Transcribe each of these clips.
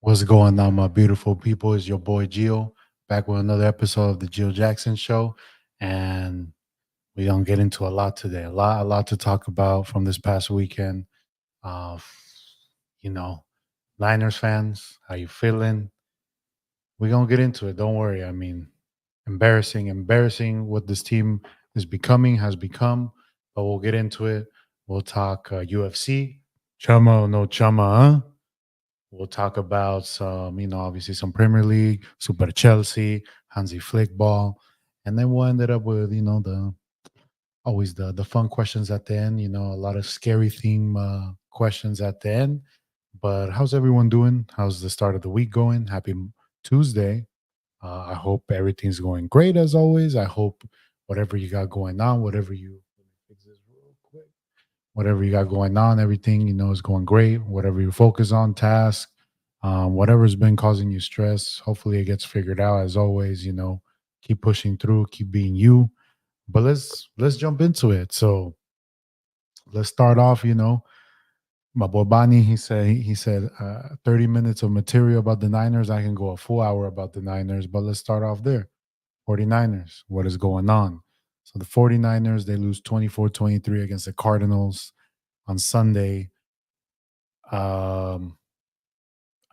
What's going on, my beautiful people? It's your boy Gio back with another episode of the Giojackson Show, and we're gonna get into a lot today. A lot to talk about from this past weekend. Uh, you know, Niners fans, how you feeling? We're gonna get into it. Don't worry. I mean, embarrassing what this team is becoming has become, but we'll get into it. We'll talk UFC, chama or no chama, huh? We'll talk about some, obviously some Premier League, Super Chelsea, Hansi Flick ball, and then we'll end it up with, the always the fun questions at the end. A lot of scary theme questions at the end. But how's everyone doing? How's the start of the week going? Happy Tuesday. I hope everything's going great as always. I hope whatever you got going on, fix this real quick, whatever you got going on, everything is going great. Whatever you focus on, task, whatever's been causing you stress, hopefully it gets figured out. As always, keep pushing through, keep being you. But let's jump into it. So let's start off. My boy Bani, he said 30 minutes of material about the Niners. I can go a full hour about the Niners, but let's start off there. 49ers, what is going on? So the 49ers, they lose 24-23 against the Cardinals on Sunday. Um,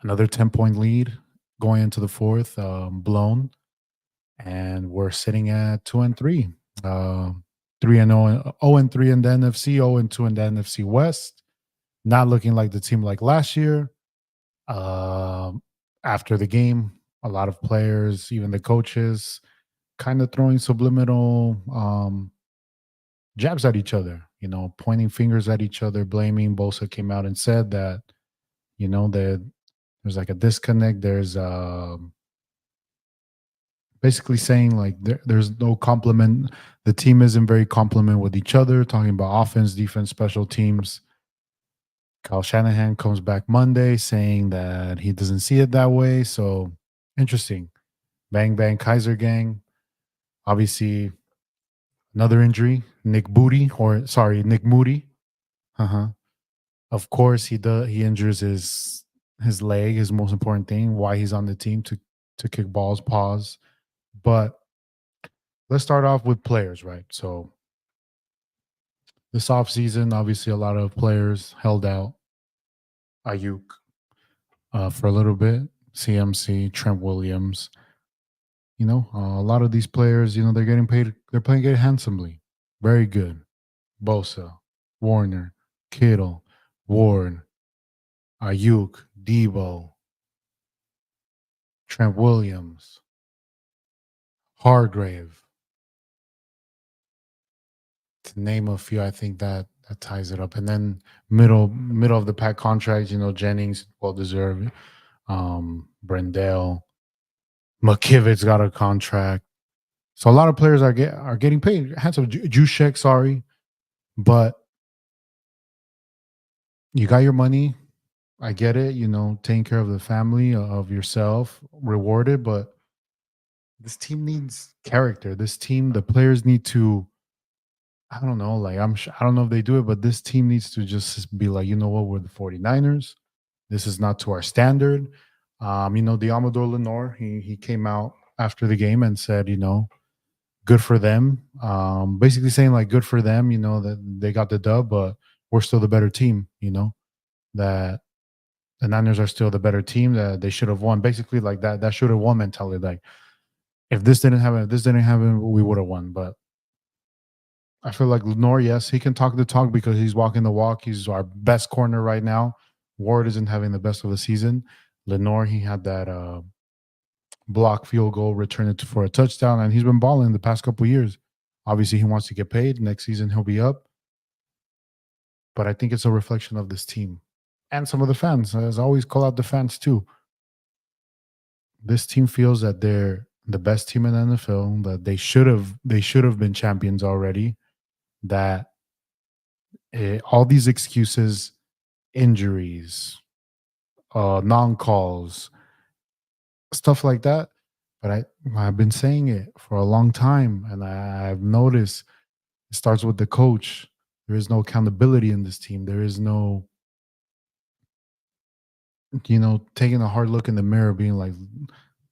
Another 10-point lead going into the fourth, blown, and we're sitting at 2-3. 3-0, 0-3 in the NFC, 0-2 in the NFC West. Not looking like the team like last year. Um, After the game, a lot of players, even the coaches, kind of throwing subliminal jabs at each other, pointing fingers at each other, blaming. Bosa came out and said that, that there's like a disconnect. There's basically saying like there's no compliment. The team isn't very compliment with each other, talking about offense, defense, special teams. Kyle Shanahan comes back Monday saying that he doesn't see it that way. So interesting. Bang Bang Kaiser gang. Obviously, another injury. Nick Moody. Uh-huh. Of course, he injures his leg, his most important thing, why he's on the team to kick balls, pause. But let's start off with players, right? So this offseason, obviously a lot of players held out. Ayuk for a little bit, CMC, Trent Williams. A lot of these players, they're getting paid. They're playing it handsomely. Very good. Bosa, Warner, Kittle, Ward, Ayuk, Debo, Trent Williams, Hargrave, to name a few. I think that ties it up. And then middle of the pack contracts, Jennings, well deserved. Brendel, McKivit's got a contract. So a lot of players are getting paid. Handsome. Juszczyk, sorry, but you got your money. I get it. Taking care of the family, of yourself, rewarded. But this team needs character. This team, the players need to. I don't know. Like I don't know if they do it, but this team needs to just be like, you know what, we're the 49ers. This is not to our standard. The Amador Lenore, he came out after the game and said, good for them. Basically saying like good for them, that they got the dub, but we're still the better team, that the Niners are still the better team, that they should have won. Basically like that should have won mentality. Like if this didn't happen, we would have won. But I feel like Lenore, yes, he can talk the talk because he's walking the walk. He's our best corner right now. Ward isn't having the best of the season. Lenore, he had that block field goal, return it for a touchdown, and he's been balling the past couple years. Obviously, he wants to get paid. Next season, he'll be up. But I think it's a reflection of this team and some of the fans. As I always call out the fans too. This team feels that they're the best team in the NFL, that they should have been champions already. That all these excuses, injuries, non-calls, stuff like that. But I've been saying it for a long time, and I've noticed it starts with the coach. There is no accountability in this team. There is no taking a hard look in the mirror, being like,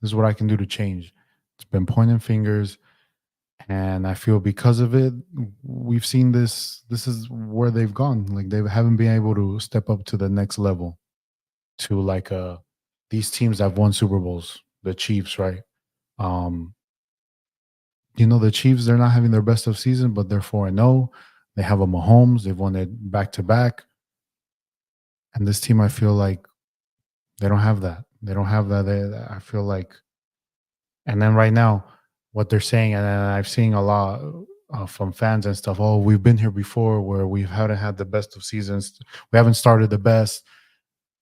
this is what I can do to change. It's been pointing fingers. And I feel because of it, we've seen this. This is where they've gone. Like they haven't been able to step up to the next level, to like these teams that have won Super Bowls, the Chiefs, right? Um, the Chiefs, they're not having their best of season, but they're 4-0. They have a Mahomes, they've won it back to back. And this team, I feel like they don't have that. They don't have that. I feel like, and then right now, what they're saying, and I've seen a lot from fans and stuff. Oh, we've been here before, where we haven't had the best of seasons. We haven't started the best,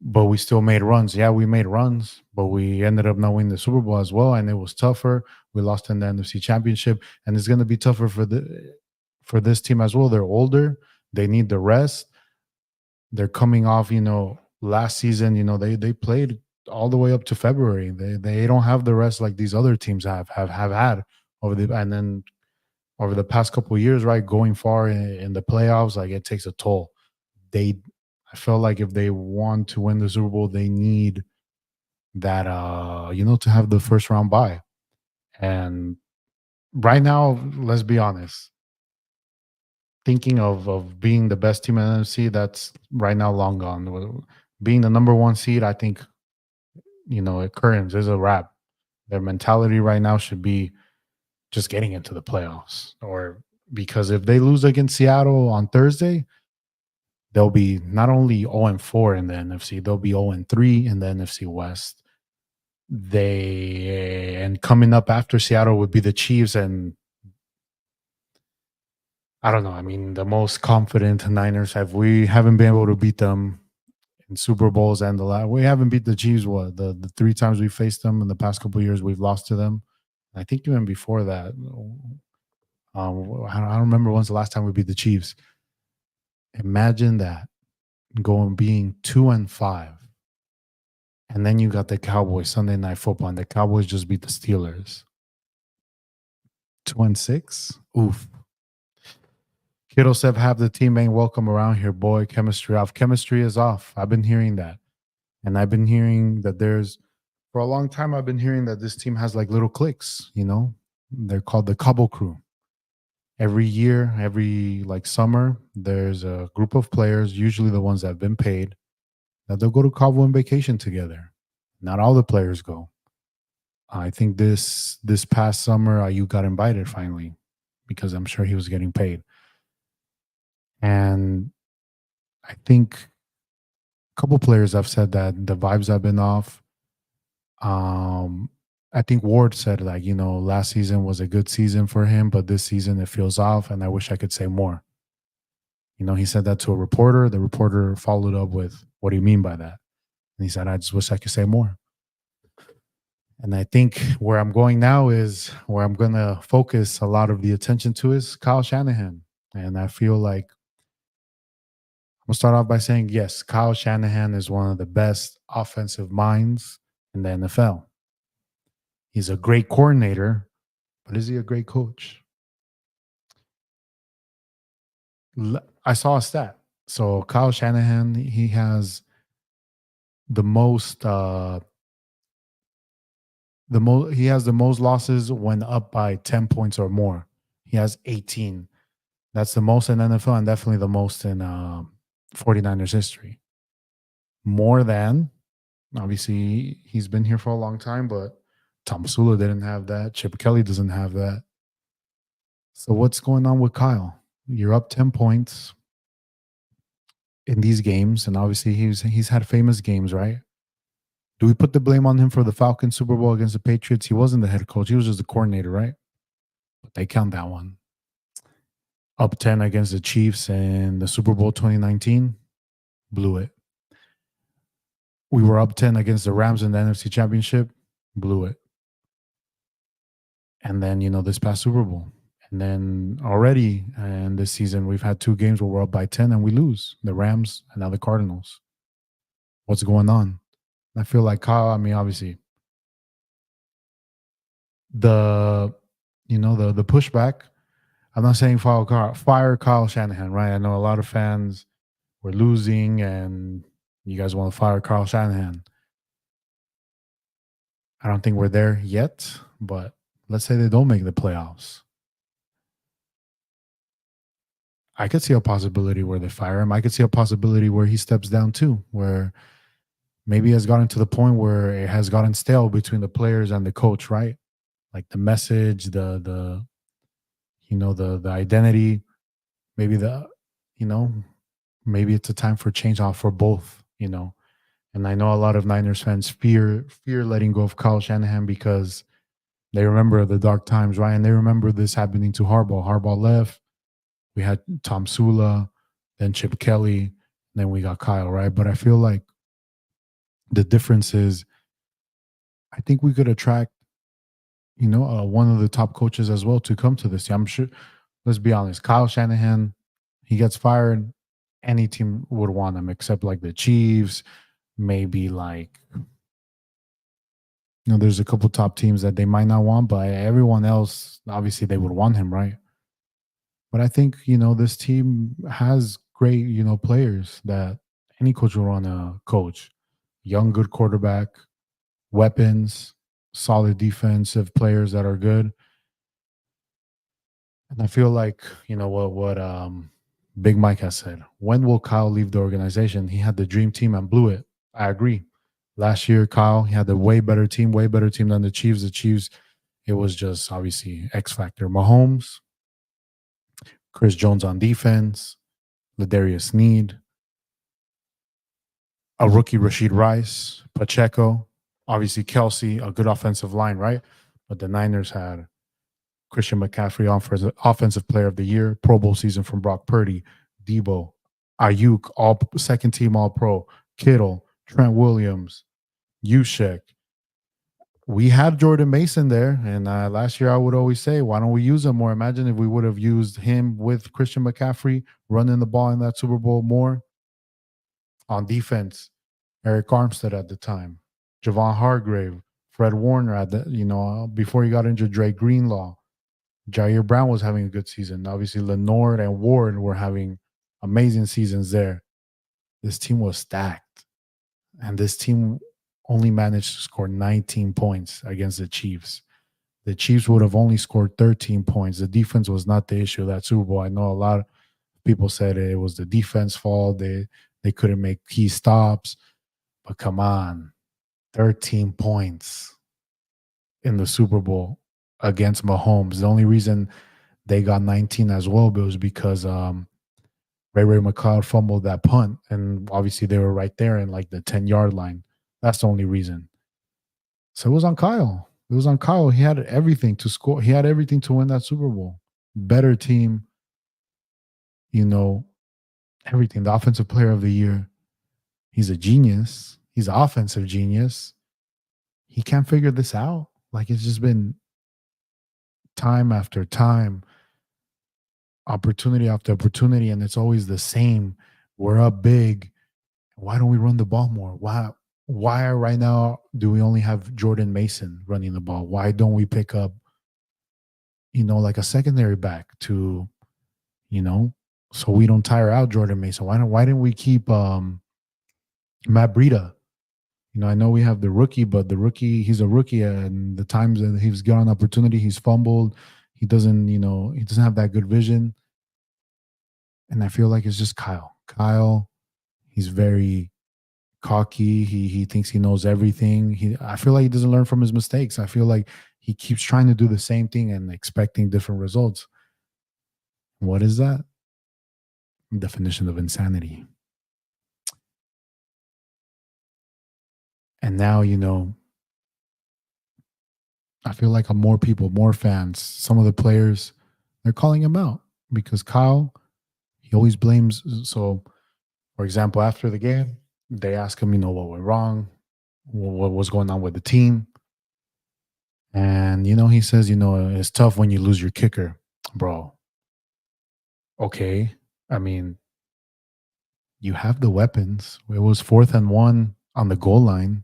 but we still made runs. Yeah, we made runs, but we ended up not winning the Super Bowl as well, and it was tougher. We lost in the NFC Championship, and it's going to be tougher for this team as well. They're older. They need the rest. They're coming off, last season, they played all the way up to February. They don't have the rest like these other teams have had and then over the past couple of years, right? Going far in the playoffs, like it takes a toll. They I felt like if they want to win the Super Bowl, they need that to have the first round bye. And right now, let's be honest, thinking of being the best team in the NFC, that's right now long gone. Being the number one seed, I think, at current is a wrap. Their mentality right now should be just getting into the playoffs. Or because if they lose against Seattle on Thursday, they'll be not only 0-4 in the NFC, they'll be 0-3 in the NFC West. And coming up after Seattle would be the Chiefs, and I don't know. I mean, the most confident Niners we haven't been able to beat them in Super Bowls, and we haven't beat the Chiefs. What the three times we faced them in the past couple of years, we've lost to them. I think even before that, I don't remember when's the last time we beat the Chiefs. Imagine that, going being 2-5, and then you got the Cowboys Sunday Night Football, and the Cowboys just beat the Steelers. 2-6. Oof. Kittle said, "Have the team ain't welcome around here, boy. Chemistry off. Chemistry is off." I've been hearing that. And I've been hearing that for a long time, I've been hearing that this team has like little cliques, They're called the Cobble Crew. Every year, every like summer, there's a group of players, usually the ones that have been paid, that they'll go to Cabo on vacation together. Not all the players go. I think this past summer, you got invited finally, because I'm sure he was getting paid. And I think a couple players have said that the vibes have been off. Um, I think Ward said, like, last season was a good season for him, but this season it feels off, and I wish I could say more. He said that to a reporter. The reporter followed up with, "What do you mean by that?" And he said, "I just wish I could say more." And I think where I'm going now is where I'm going to focus a lot of the attention to is Kyle Shanahan. And I feel like I'm going to start off by saying, yes, Kyle Shanahan is one of the best offensive minds in the NFL. He's a great coordinator, but is he a great coach? I saw a stat. So Kyle Shanahan, he has the most he has the most losses when up by 10 points or more. He has 18. That's the most in NFL, and definitely the most in 49ers history. More than, obviously, he's been here for a long time, but Thomasula didn't have that. Chip Kelly doesn't have that. So what's going on with Kyle? You're up 10 points in these games, and obviously he's had famous games, right? Do we put the blame on him for the Falcons Super Bowl against the Patriots? He wasn't the head coach. He was just the coordinator, right? But they count that one. Up 10 against the Chiefs in the Super Bowl 2019, blew it. We were up 10 against the Rams in the NFC Championship, blew it. And then, this past Super Bowl. And then already in this season, we've had two games where we're up by 10 and we lose. The Rams and now the Cardinals. What's going on? I feel like Kyle, I mean, obviously, the pushback, I'm not saying fire Kyle Shanahan, right? I know a lot of fans were losing and you guys want to fire Kyle Shanahan. I don't think we're there yet, but let's say they don't make the playoffs. I could see a possibility where they fire him. I could see a possibility where he steps down too, where maybe it has gotten to the point where it has gotten stale between the players and the coach, right? Like the message, the the identity, maybe you know, maybe it's a time for change off for both. And I know a lot of Niners fans fear letting go of Kyle Shanahan because they remember the dark times, right? And they remember this happening to Harbaugh. Harbaugh left. We had Tom Sula, then Chip Kelly, then we got Kyle, right? But I feel like the difference is I think we could attract, one of the top coaches as well to come to this. I'm sure, let's be honest, Kyle Shanahan, he gets fired, any team would want him except like the Chiefs, maybe like, there's a couple top teams that they might not want, but everyone else, obviously, they would want him, right? But I think, this team has great, players that any coach will want to coach. Young, good quarterback, weapons, solid defensive players that are good. And I feel like, what Big Mike has said. When will Kyle leave the organization? He had the dream team and blew it. I agree. Last year, Kyle, he had a way better team than the Chiefs. The Chiefs, it was just obviously X factor. Mahomes, Chris Jones on defense, Ladarius Need, a rookie Rashid Rice, Pacheco, obviously Kelsey, a good offensive line, right? But the Niners had Christian McCaffrey on for offensive player of the year, Pro Bowl season from Brock Purdy, Debo, Ayuk, all second team All Pro, Kittle, Trent Williams, Yushek. We had Jordan Mason there, and last year I would always say, why don't we use him more? Imagine if we would have used him with Christian McCaffrey running the ball in that Super Bowl more. On defense, Eric Armstead at the time, Javon Hargrave, Fred Warner at the before he got injured, Dre Greenlaw, Jair Brown was having a good season. Obviously, Lenore and Ward were having amazing seasons there. This team was stacked, and this team only managed to score 19 points against the Chiefs. The Chiefs would have only scored 13 points. The defense was not the issue of that Super Bowl. I know a lot of people said it was the defense fault. They couldn't make key stops. But come on, 13 points in the Super Bowl against Mahomes. The only reason they got 19 as well was because Ray McLeod fumbled that punt, and obviously they were right there in like the 10-yard line. That's the only reason. So it was on Kyle. It was on Kyle. He had everything to score. He had everything to win that Super Bowl. Better team, you know, everything. The offensive player of the year. He's a genius. He's an offensive genius. He can't figure this out. Like it's just been time after time, opportunity after opportunity, and it's always the same. We're up big. Why don't we run the ball more? Why right now do we only have Jordan Mason running the ball? Why don't we pick up, like a secondary back to, so we don't tire out Jordan Mason? Why didn't we keep Matt Breida? I know we have the rookie, but he's a rookie, and the times that he's got an opportunity, he's fumbled. He doesn't have that good vision. And I feel like it's just Kyle. Kyle, he's very cocky. He thinks he knows everything. I feel like he doesn't learn from his mistakes. I feel like he keeps trying to do the same thing and expecting different results. What is that? Definition of insanity. And now, I feel like more people, more fans, some of the players, they're calling him out because Kyle, he always blames. So, for example, after the game, they ask him, what went wrong, what was going on with the team. And, he says, it's tough when you lose your kicker, bro. Okay. I mean, you have the weapons. It was 4th and 1 on the goal line.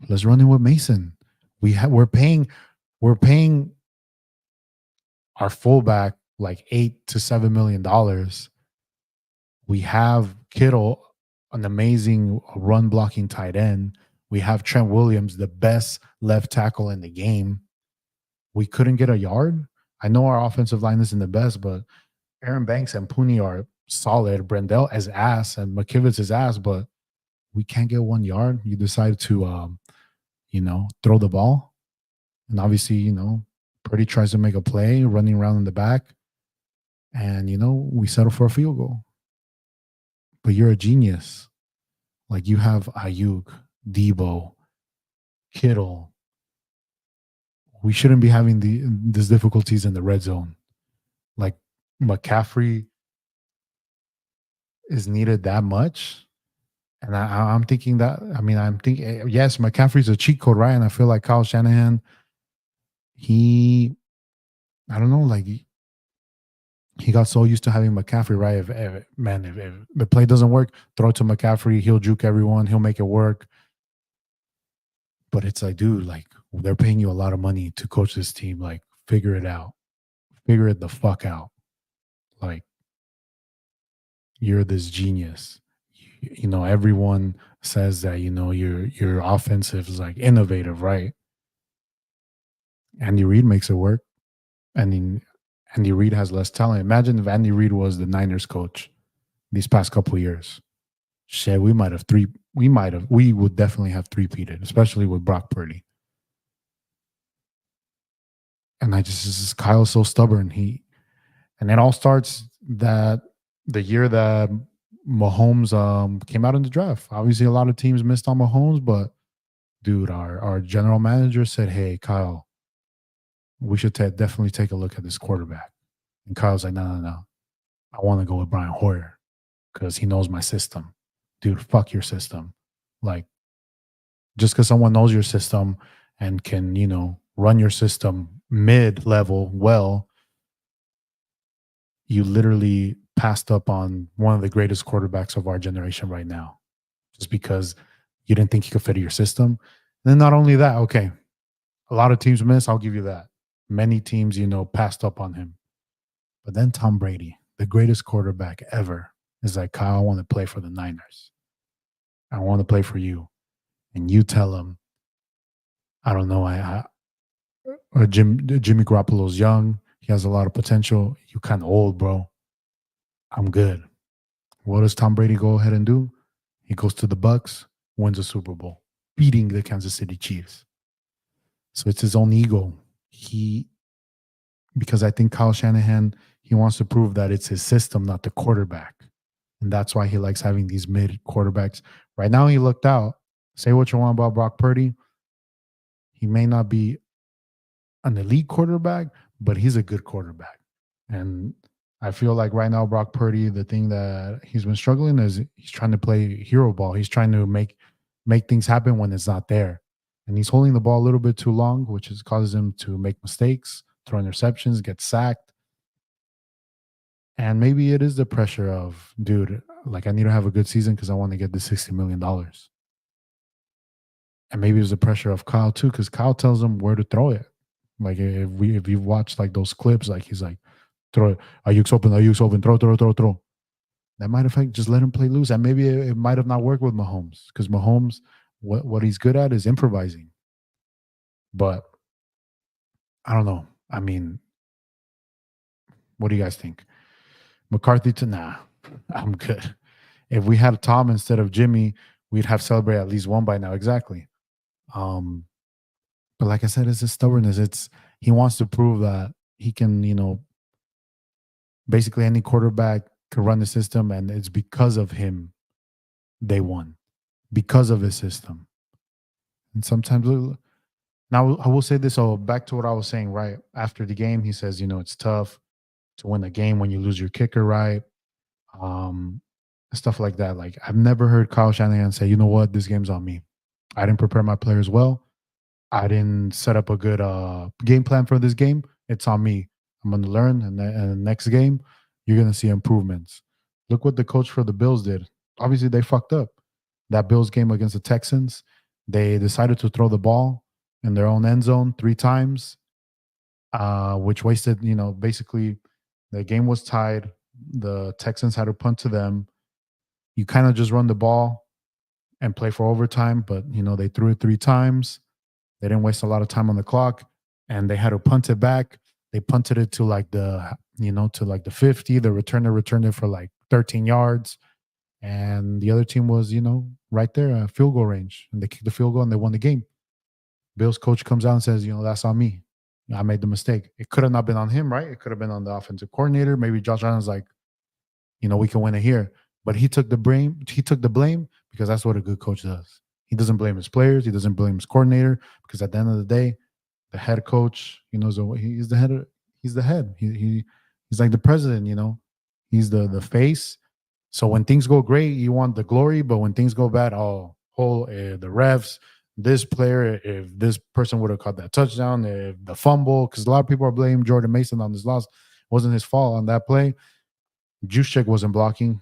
Let's run it with Mason. We're paying our fullback like $8 to $7 million. We have Kittle, an amazing run blocking tight end. We have Trent Williams, the best left tackle in the game. We couldn't get a yard. I know our offensive line isn't the best, but Aaron Banks and Pooney are solid. Brendel is ass and McKivitz is ass, but we can't get 1 yard. You decide to, throw the ball. And obviously, Purdy tries to make a play, running around in the back. And, we settle for a field goal. But you're a genius. Like you have Ayuk, Debo, Kittle. We shouldn't be having these difficulties in the red zone. Like McCaffrey is needed that much. And I'm thinking that, I'm thinking, yes, McCaffrey's a cheat code, right? And I feel like Kyle Shanahan, I don't know, like he got so used to having McCaffrey, right? If the play doesn't work, throw it to McCaffrey. He'll juke everyone. He'll make it work. But it's like, dude, like they're paying you a lot of money to coach this team. Like, figure it out. Figure it the fuck out. Like, you're this genius. Everyone says that, your offensive is like innovative, right? Andy Reid makes it work. Andy Reid has less talent. Imagine if Andy Reid was the Niners coach these past couple of years. Shit, we would definitely have three-peated, especially with Brock Purdy. And Kyle's so stubborn. And it all starts that the year that Mahomes came out in the draft. Obviously, a lot of teams missed on Mahomes, but dude, our general manager said, "Hey, Kyle, we should definitely take a look at this quarterback." And Kyle's like, "No. I want to go with Brian Hoyer because he knows my system." Dude, fuck your system. Like, just because someone knows your system and can, run your system mid-level well, you literally passed up on one of the greatest quarterbacks of our generation right now just because you didn't think he could fit your system. And then not only that, okay, a lot of teams miss, I'll give you that. Many teams, passed up on him. But then Tom Brady, the greatest quarterback ever, is like, "Kyle, I want to play for the Niners. I want to play for you." And you tell him, I don't know, Jimmy Garoppolo's young. He has a lot of potential. You kind of old, bro. I'm good. What does Tom Brady go ahead and do? He goes to the Bucks, wins a Super Bowl, beating the Kansas City Chiefs. So it's his own ego. Because I think Kyle Shanahan, he wants to prove that it's his system, not the quarterback. And that's why he likes having these mid quarterbacks. Right now, he looked out. Say what you want about Brock Purdy. He may not be an elite quarterback, but he's a good quarterback. And I feel like right now, Brock Purdy, the thing that he's been struggling is he's trying to play hero ball. He's trying to make things happen when it's not there. And he's holding the ball a little bit too long, which causes him to make mistakes, throw interceptions, get sacked. And maybe it is the pressure of, dude, like I need to have a good season because I want to get the $60 million. And maybe it was the pressure of Kyle too, because Kyle tells him where to throw it. Like if you've watched like those clips, like he's like, throw it, Ayuk's open, throw. That might affect, just let him play loose. And maybe it might have not worked with Mahomes, because Mahomes, what he's good at is improvising. But I don't know. I mean, what do you guys think? McCarthy I'm good. If we had Tom instead of Jimmy, we'd have celebrated at least one by now. Exactly. But like I said, it's his stubbornness. He wants to prove that he can, basically any quarterback can run the system, and it's because of him they won, because of his system. And sometimes, now I will say this. So back to what I was saying, right after the game, he says, it's tough to win a game when you lose your kicker, right? Stuff like that. Like I've never heard Kyle Shanahan say, "You know what, this game's on me. I didn't prepare my players well. I didn't set up a good game plan for this game. It's on me. I'm going to learn, and the next game, you're going to see improvements." Look what the coach for the Bills did. Obviously, they fucked up. That Bills game against the Texans, they decided to throw the ball in their own end zone 3 times, which wasted, basically the game was tied. The Texans had to punt to them. You kind of just run the ball. and play for overtime. But they threw it 3 times. They didn't waste a lot of time on the clock, and they had to punt it back. They punted it to like the 50. The returner returned it for like 13 yards, and the other team was right there at field goal range, and they kicked the field goal and they won the game. Bill's coach comes out and says, that's on me. I made the mistake. It could have not been on him, right? It could have been on the offensive coordinator. Maybe Josh Allen's like, we can win it here. But he took the blame. He took the blame because that's what a good coach does. He doesn't blame his players. He doesn't blame his coordinator because at the end of the day, the head coach, so he's the head. He's the head. He's like the president. He's the face. So when things go great, you want the glory. But when things go bad, the refs, this player, if this person would have caught that touchdown, if the fumble, because a lot of people are blaming Jordan Mason on this loss. It wasn't his fault on that play. Juszczyk wasn't blocking.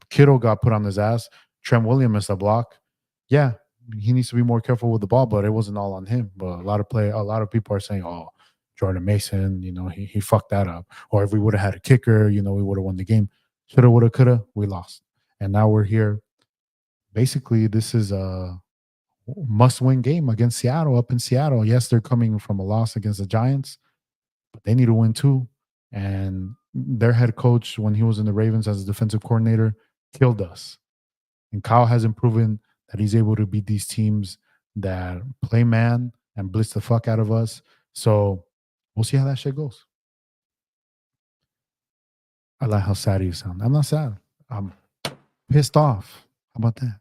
Kittle got put on his ass. Trent Williams missed a block. Yeah, he needs to be more careful with the ball, but it wasn't all on him. But a lot of people are saying, "Oh, Jordan Mason, he fucked that up." Or if we would have had a kicker, we would have won the game. Shoulda, woulda, coulda, we lost, and now we're here. Basically, this is a must-win game against Seattle. Up in Seattle, yes, they're coming from a loss against the Giants, but they need to win too. And their head coach, when he was in the Ravens as a defensive coordinator, killed us. And Kyle hasn't proven that he's able to beat these teams that play man and blitz the fuck out of us. So we'll see how that shit goes. I like how sad you sound. I'm not sad. I'm pissed off. How about that?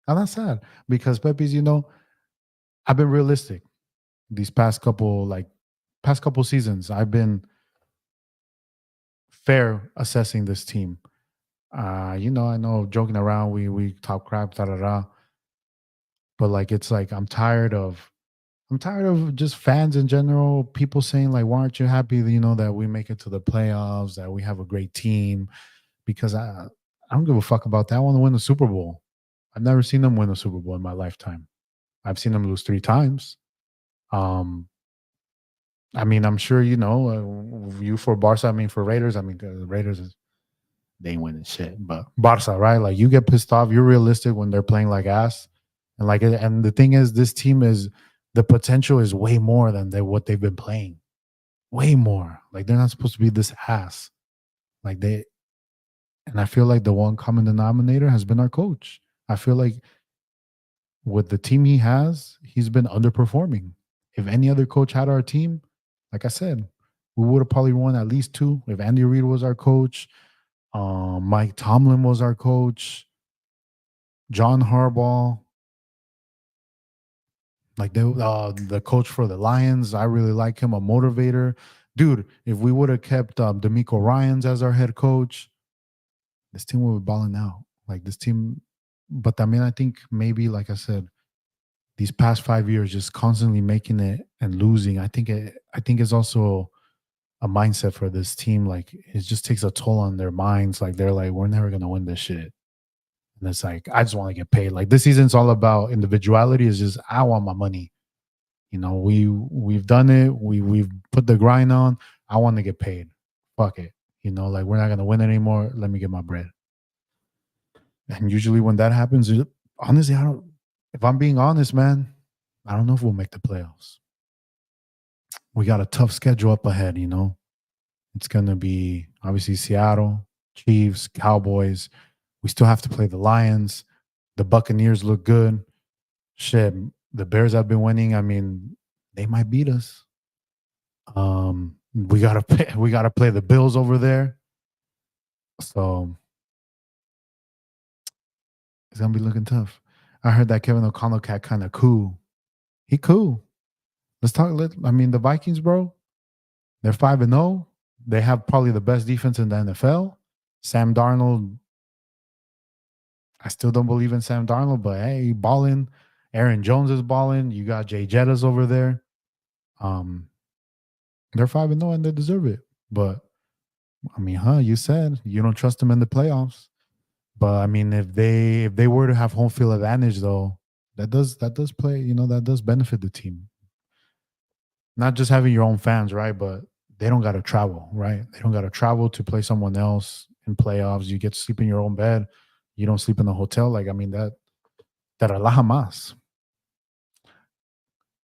I'm not sad because Pepe's, I've been realistic these past couple seasons. I've been fair assessing this team. I know joking around, we talk crap, da da da. But like it's like I'm tired of just fans in general, people saying like, why aren't you happy that we make it to the playoffs, that we have a great team? Because I don't give a fuck about that. I want to win the Super Bowl. I've never seen them win a Super Bowl in my lifetime. I've seen them lose 3 times. I mean, I'm sure you for Barca. I mean, for Raiders. I mean, the Raiders they ain't winning shit. But Barca, right? Like you get pissed off. You're realistic when they're playing like ass, and the thing is, this team is the potential is way more than what they've been playing. Way more. Like they're not supposed to be this ass. And I feel like the one common denominator has been our coach. I feel like with the team he has, he's been underperforming. If any other coach had our team, like I said, we would have probably won at least 2. If Andy Reid was our coach, Mike Tomlin was our coach, John Harbaugh, like the coach for the Lions, I really like him, a motivator. Dude, if we would have kept D'Amico Ryans as our head coach, this team would be balling out. Like this team, but I mean, I think maybe, like I said, these past 5 years, just constantly making it and losing. I think it's also a mindset for this team. Like it just takes a toll on their minds. Like they're like, we're never gonna win this shit. And it's like, I just want to get paid. Like this season's all about individuality. It's just I want my money. We've done it. We've put the grind on. I want to get paid. Fuck it. Like we're not gonna win anymore. Let me get my bread. And usually when that happens, honestly, I don't. If I'm being honest, man, I don't know if we'll make the playoffs. We got a tough schedule up ahead. It's gonna be obviously Seattle, Chiefs, Cowboys. We still have to play the Lions. The Buccaneers look good. Shit, the Bears have been winning. I mean, they might beat us. We gotta play the Bills over there. So it's gonna be looking tough. I heard that Kevin O'Connell cat kind of cool. He cool. Let's talk. I mean, the Vikings, bro. They're 5-0. They have probably the best defense in the NFL. Sam Darnold. I still don't believe in Sam Darnold, but hey, balling. Aaron Jones is balling. You got Jay Jettas over there. They're 5-0 and they deserve it. But I mean, you said you don't trust them in the playoffs. But I mean, if they were to have home field advantage, though, that does play. That does benefit the team. Not just having your own fans, right? But they don't got to travel, right? They don't got to travel to play someone else in playoffs. You get to sleep in your own bed. You don't sleep in a hotel. Like, I mean, that relaja más.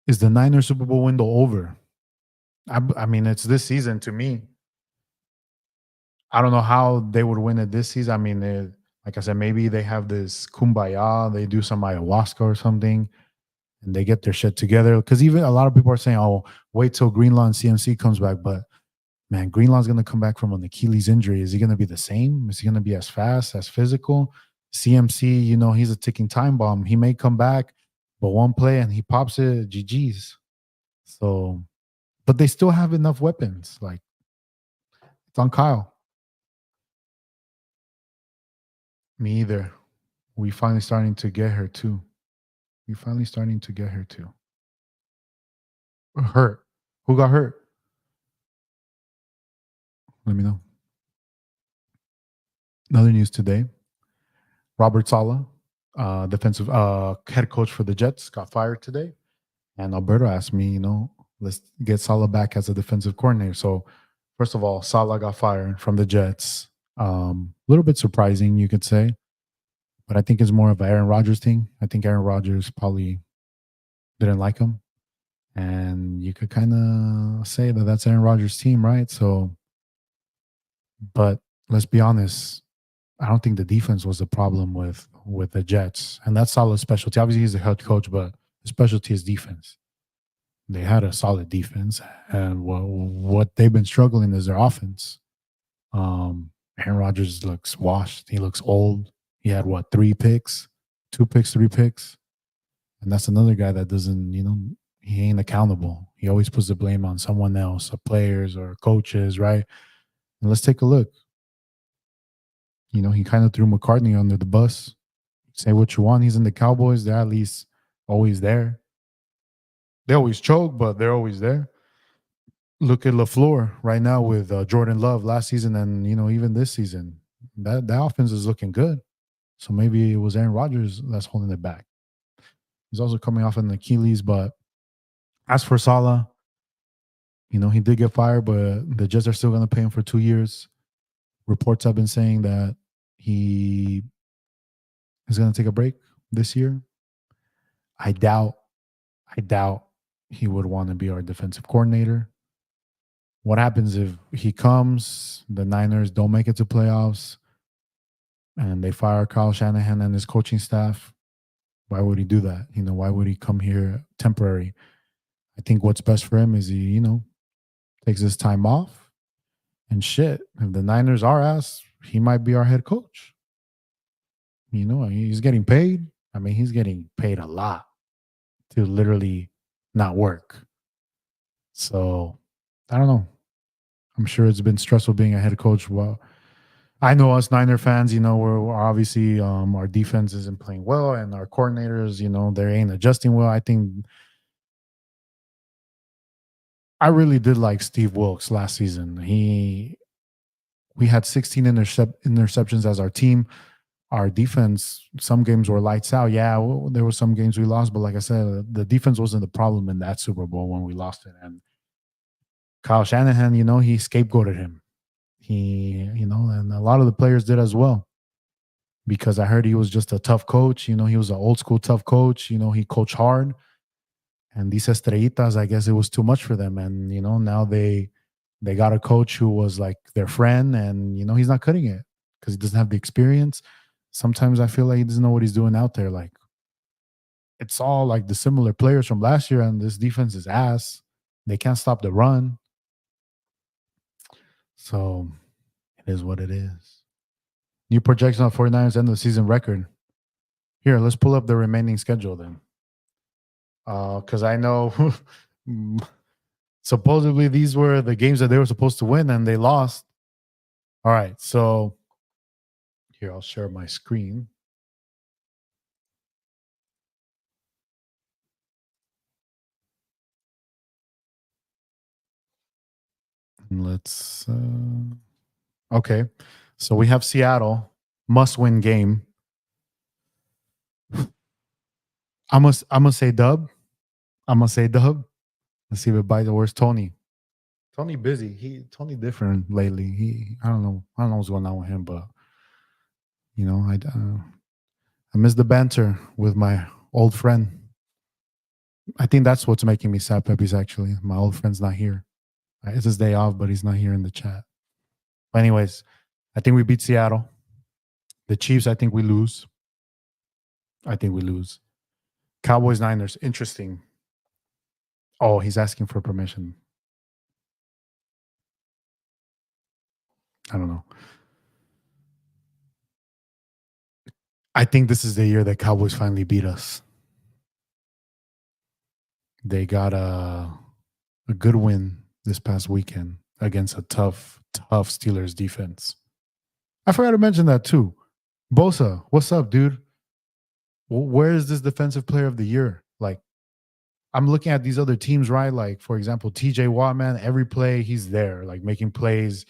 Is the Niners Super Bowl window over? I mean, it's this season to me. I don't know how they would win it this season. I mean, like I said, maybe they have this kumbaya, they do some ayahuasca or something, and they get their shit together. Because even a lot of people are saying, "Oh, wait till Greenlaw and CMC comes back." But man, Greenlaw's going to come back from an Achilles injury. Is he going to be the same? Is he going to be as fast, as physical? CMC, he's a ticking time bomb. He may come back, but one play and he pops it. GG's. So, but they still have enough weapons. Like it's on Kyle. Me either. We finally starting to get her too. We finally starting to get her too. Hurt. Who got hurt? Let me know. Another news today. Robert Sala, defensive head coach for the Jets, got fired today. And Alberto asked me, let's get Sala back as a defensive coordinator. So, first of all, Sala got fired from the Jets. A little bit surprising, you could say. But I think it's more of an Aaron Rodgers thing. I think Aaron Rodgers probably didn't like him. And you could kind of say that that's Aaron Rodgers' team, right? So, but let's be honest. I don't think the defense was the problem with the Jets, and that's solid specialty. Obviously, he's a head coach, but the specialty is defense. They had a solid defense, and what they've been struggling is their offense. Aaron Rodgers looks washed. He looks old. He had what, 3 picks, 2 picks, 3 picks, and that's another guy that doesn't, he ain't accountable. He always puts the blame on someone else, or players or coaches, right? And let's take a look. He kind of threw McCartney under the bus. Say what you want. He's in the Cowboys. They're at least always there. They always choke, but they're always there. Look at LaFleur right now with Jordan Love last season and, even this season. That offense is looking good. So maybe it was Aaron Rodgers that's holding it back. He's also coming off an Achilles. But as for Salah, he did get fired, but the Jets are still going to pay him for 2 years. Reports have been saying that he is going to take a break this year. I doubt he would want to be our defensive coordinator. What happens if he comes, the Niners don't make it to playoffs, and they fire Kyle Shanahan and his coaching staff? Why would he do that? Why would he come here temporary? I think what's best for him is he, takes his time off and shit. If the Niners are asked, he might be our head coach. He's getting paid. I mean, he's getting paid a lot to literally not work. So I don't know. I'm sure it's been stressful being a head coach. Well, I know us Niner fans, we're obviously our defense isn't playing well, and our coordinators, they ain't adjusting well. I think I really did like Steve Wilkes last season. We had 16 interceptions as our team. Our defense, some games were lights out. Yeah, there were some games we lost, but like I said, the defense wasn't the problem in that Super Bowl when we lost it. And Kyle Shanahan, he scapegoated him. And a lot of the players did as well. Because I heard he was just a tough coach. He was an old school tough coach. He coached hard. And these estrellitas, I guess it was too much for them. And, now they got a coach who was like their friend, and, he's not cutting it because he doesn't have the experience. Sometimes I feel like he doesn't know what he's doing out there. Like, it's all like the similar players from last year, and this defense is ass. They can't stop the run. So it is what it is. New projection on 49ers end of the season record. Here, let's pull up the remaining schedule then. Because I know supposedly these were the games that they were supposed to win and they lost. All right, so here, I'll share my screen. And let's okay. So we have Seattle, must-win game. I'm gonna say dub. Let's see if it bites. Where's Tony? Tony busy. Tony different lately. I don't know what's going on with him, but I miss the banter with my old friend. I think that's what's making me sad, Pepe's actually. My old friend's not here. It's his day off, but he's not here in the chat. But anyways, I think we beat Seattle. The Chiefs, I think we lose. I think we lose. Cowboys, Niners, interesting. Oh, he's asking for permission. I don't know. I think this is the year that Cowboys finally beat us. They got a good win this past weekend against a tough Steelers defense. I forgot to mention that too. Bosa, what's up, dude? Where is this defensive player of the year? Like, I'm looking at these other teams, right? Like, for example, TJ Watt, man, every play he's there, like making plays,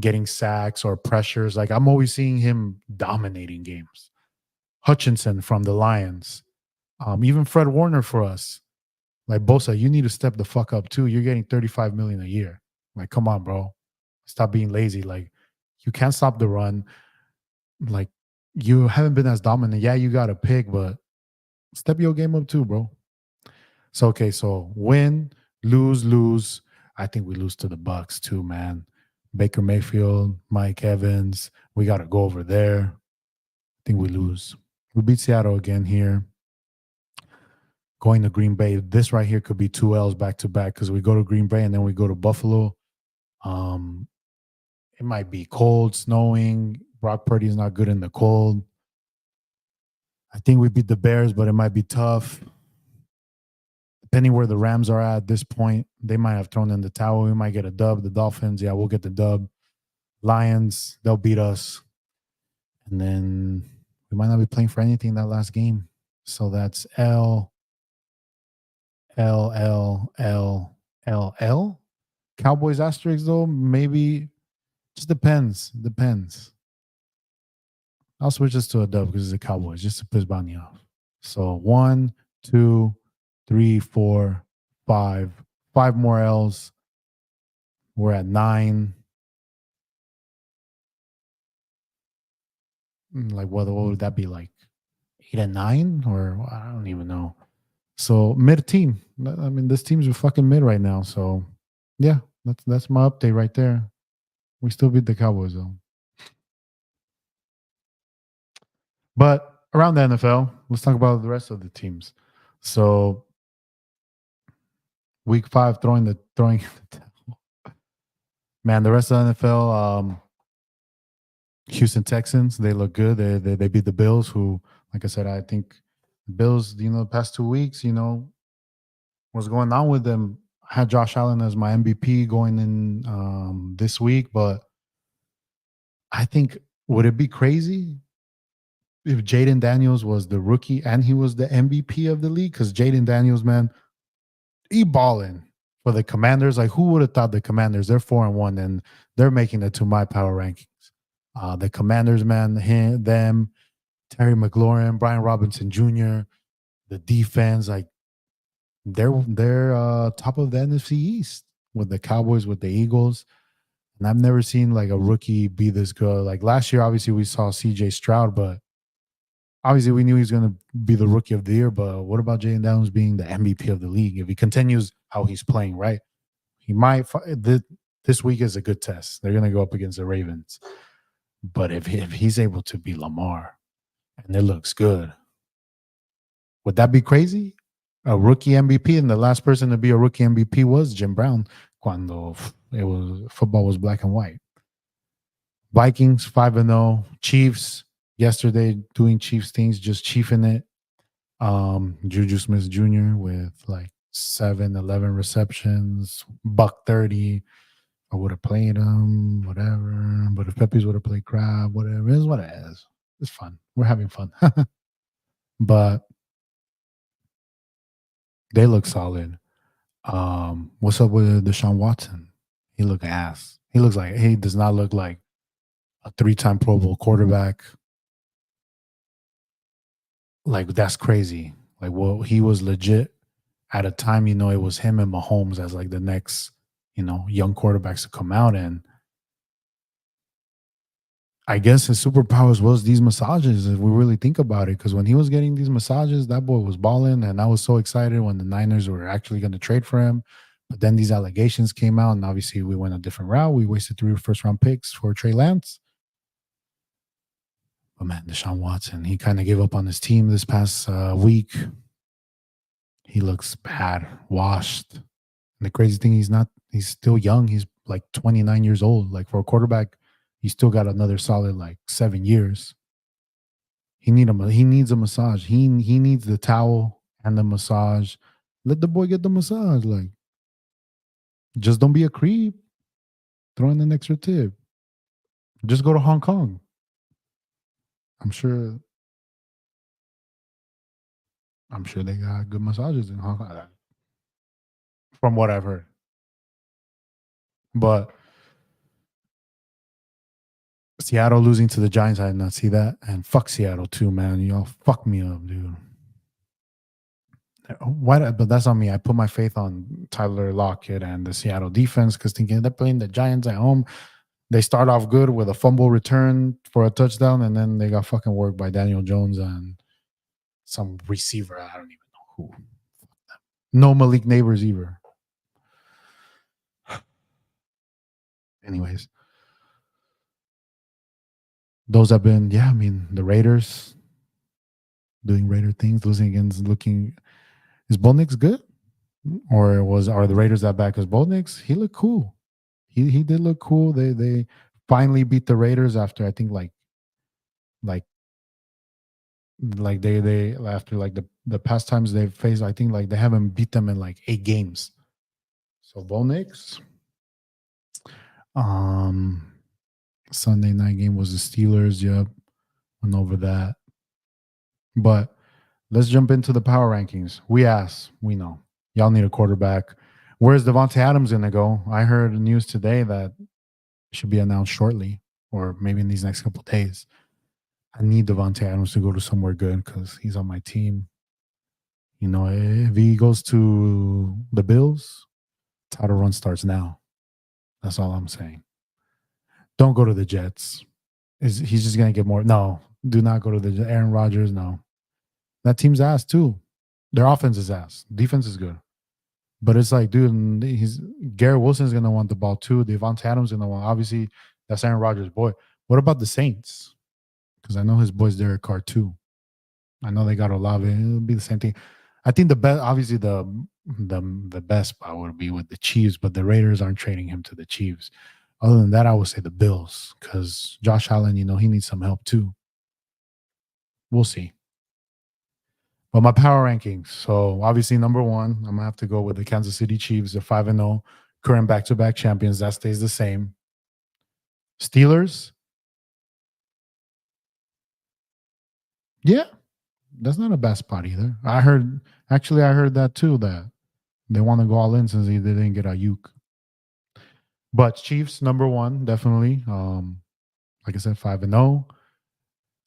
getting sacks or pressures. Like, I'm always seeing him dominating games. Hutchinson from the Lions, even Fred Warner for us. Like, Bosa, you need to step the fuck up too. You're getting 35 million a year. Like, come on, bro. Stop being lazy. Like, you can't stop the run. Like, you haven't been as dominant. Yeah, you got a pick, but step your game up too, bro. So okay, so win, lose, lose. I think we lose to the Bucks too, man. Baker Mayfield, Mike Evans. We got to go over there. I think we lose. We beat Seattle again here. Going to Green Bay. This right here could be 2 L's back to back because we go to Green Bay and then we go to Buffalo. Um, it might be cold, snowing. Brock Purdy's not good in the cold. I think we beat the Bears, but it might be tough. Depending where the Rams are at this point, they might have thrown in the towel. We might get a dub. The Dolphins, yeah, we'll get the dub. Lions, they'll beat us. And then we might not be playing for anything that last game. So that's L, L, L, L, L, L. Cowboys asterisk, though, maybe. Just depends. Depends. I'll switch this to a dub because it's the Cowboys, just to piss Bonnie off. So 1, 2, 3, 4, 5. 5 more L's. We're at 9. Like, what would that be like? 8 and 9? Or I don't even know. So mid team. I mean, this team's a fucking mid right now. So yeah, that's my update right there. We still beat the Cowboys though. But around the NFL, let's talk about the rest of the teams. So week 5, throwing. Man, the rest of the NFL, Houston Texans, they look good. They beat the Bills, who, like I said, I think the Bills, the past 2 weeks, what's going on with them. I had Josh Allen as my MVP going in this week, but I think, would it be crazy if Jaden Daniels was the rookie and he was the MVP of the league? Because Jaden Daniels, man, he balling for the Commanders. Like, who would have thought the Commanders? They're 4-1 and they're making it to my power rankings. The Commanders, man, them, Terry McLaurin, Brian Robinson Jr., the defense, like they're top of the NFC East with the Cowboys, with the Eagles. And I've never seen like a rookie be this good. Like last year, obviously we saw CJ Stroud, but obviously we knew he was going to be the rookie of the year. But what about Jaden Daniels being the MVP of the league? If he continues how he's playing, right? He might. This week is a good test. They're going to go up against the Ravens. But if he's able to be Lamar and it looks good, would that be crazy? A rookie MVP, and the last person to be a rookie MVP was Jim Brown cuando football was black and white. Vikings 5-0. Chiefs yesterday doing Chiefs things, just chiefing it. Juju Smith Jr. with like 11 receptions, $130. I would have played him, whatever. But if Pepe's would have played crab, whatever, it is what it is. It's fun. We're having fun. But they look solid. What's up with Deshaun Watson? He look ass. He does not look like a 3-time Pro Bowl quarterback. Like, that's crazy. Like, well, he was legit at a time, it was him and Mahomes as like the next, young quarterbacks to come out. And I guess his superpowers was these massages, if we really think about it. Because when he was getting these massages, that boy was balling, and I was so excited when the Niners were actually going to trade for him. But then these allegations came out, and obviously we went a different route. We wasted 3 first-round picks for Trey Lance. But man, Deshaun Watson, he kind of gave up on his team this past week. He looks bad, washed. And the crazy thing, he's still young. He's like 29 years old. Like for a quarterback, he's still got another solid like 7 years. He needs a massage. He needs the towel and the massage. Let the boy get the massage. Like, just don't be a creep. Throw in an extra tip. Just go to Hong Kong. I'm sure. I'm sure they got good massages in Hong Kong, from what I've heard. But Seattle losing to the Giants, I did not see that. And fuck Seattle too, man. Y'all fuck me up, dude. Why? But that's on me. I put my faith on Tyler Lockett and the Seattle defense because thinking they're playing the Giants at home. They start off good with a fumble return for a touchdown, and then they got fucking worked by Daniel Jones and some receiver. I don't even know who. No Malik Neighbors either. Anyways, those have been, yeah, I mean, the Raiders doing Raider things, losing against looking. Is Bo Nix good? Or are the Raiders that bad? Because Bo Nix, he looked cool. He did look cool. They finally beat the Raiders after I think like they after like the past times they've faced, I think like they haven't beat them in like 8 games. So Bo Nix. Um Sunday night game was the Steelers. Yep. Went over that. But let's jump into the power rankings. We know. Y'all need a quarterback. Where's Devontae Adams gonna go? I heard news today that it should be announced shortly, or maybe in these next couple of days. I need Devontae Adams to go to somewhere good because he's on my team. You know, if he goes to the Bills, title run starts now. That's all I'm saying. Don't go to the Jets. He's just gonna get more? No, do not go to the Aaron Rodgers. No, that team's ass too. Their offense is ass. Defense is good, but it's like, dude, he's Garrett Wilson's gonna want the ball too. Devontae Adams gonna want. Obviously, that's Aaron Rodgers' boy. What about the Saints? Because I know his boy's Derek Carr too. I know they got Olave. It'll be the same thing. I think the best, obviously, the best spot would be with the Chiefs, but the Raiders aren't trading him to the Chiefs. Other than that, I would say the Bills because Josh Allen, he needs some help too. We'll see. But my power rankings. So obviously, number one, I'm gonna have to go with the Kansas City Chiefs. They're 5-0, current back-to-back champions. That stays the same. Steelers. Yeah, that's not a bad spot either. I heard that too, that they want to go all in since they didn't get Ayuk. But Chiefs number one, definitely. Like I said, 5-0.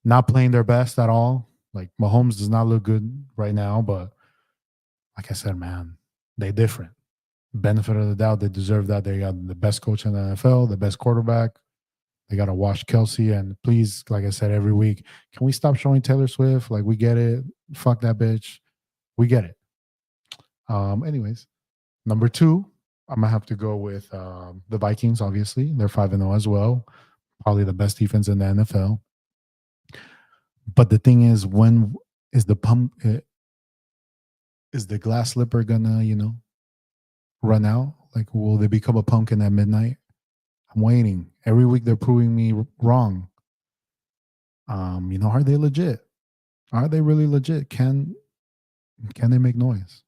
Not playing their best at all. Like Mahomes does not look good right now, but like I said, man, they different. Benefit of the doubt, they deserve that. They got the best coach in the NFL, the best quarterback. They got to wash Kelsey. And please, like I said every week, can we stop showing Taylor Swift? Like, we get it. Fuck that bitch. We get it. Anyways, number two, I'm gonna have to go with the Vikings. Obviously, they're 5-0 as well. Probably the best defense in the NFL. But the thing is, when is the pump? Is the glass slipper gonna, run out? Like, will they become a pumpkin at midnight? I'm waiting. Every week they're proving me wrong. Are they legit? Are they really legit? Can they make noise?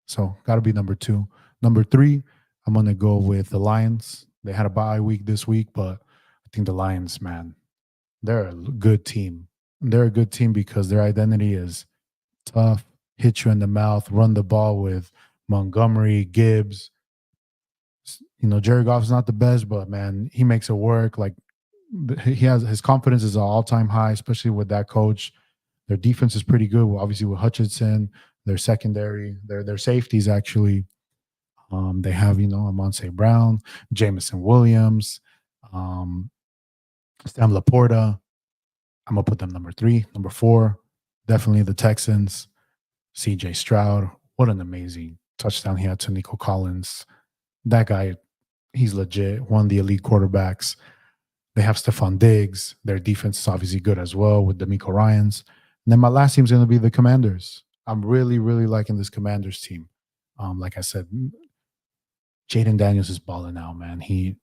So got to be number two. Number three, I'm gonna go with the Lions. They had a bye week this week, but I think the Lions, man, they're a good team. They're a good team because their identity is tough, hit you in the mouth, run the ball with Montgomery, Gibbs. Jared Goff's not the best, but man, he makes it work. Like, he has his confidence is an all-time high, especially with that coach. Their defense is pretty good, obviously with Hutchinson. Their secondary, their safeties actually. They have Amonte Brown, Jamison Williams. Sam Laporta. I'm gonna put them number three. Number four, definitely the Texans. CJ Stroud. What an amazing touchdown he had to Nico Collins. That guy, he's legit. One of the elite quarterbacks. They have Stephon Diggs. Their defense is obviously good as well with D'Amico Ryans. And then my last team is going to be the Commanders. I'm really, really liking this Commanders team. Like I said, Jaden Daniels is balling out, man. He,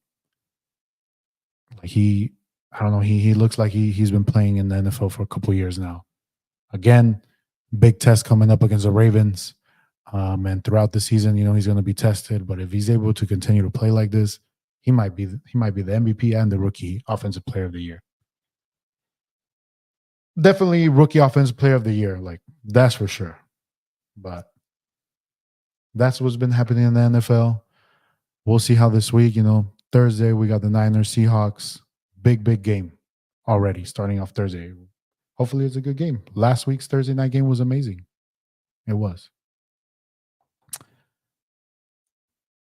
I don't know. He looks like he's been playing in the NFL for a couple years now. Again, big test coming up against the Ravens. And throughout the season, he's going to be tested. But if he's able to continue to play like this, he might be the MVP and the rookie offensive player of the year. Definitely rookie offensive player of the year, like that's for sure. But that's what's been happening in the NFL. We'll see how this week, Thursday we got the Niners Seahawks. Big game already starting off Thursday. Hopefully it's a good game. Last week's Thursday night game was amazing. It was.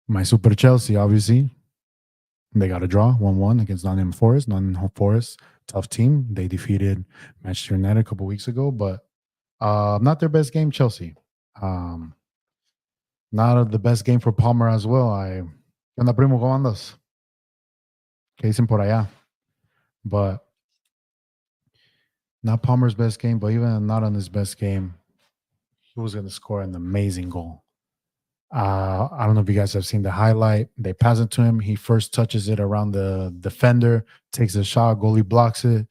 My Super Chelsea, obviously, they got a draw 1-1 against Nottingham Forest. Nottingham Forest, tough team. They defeated Manchester United a couple weeks ago, but not their best game, Chelsea. Um, Not the best game for Palmer as well. ¿Qué onda, primo? ¿Cómo andas? ¿Qué dicen por allá? But not Palmer's best game, but even not on his best game, he was going to score an amazing goal. I don't know if you guys have seen the highlight. They pass it to him. He first touches it around the defender, takes a shot, goalie blocks it.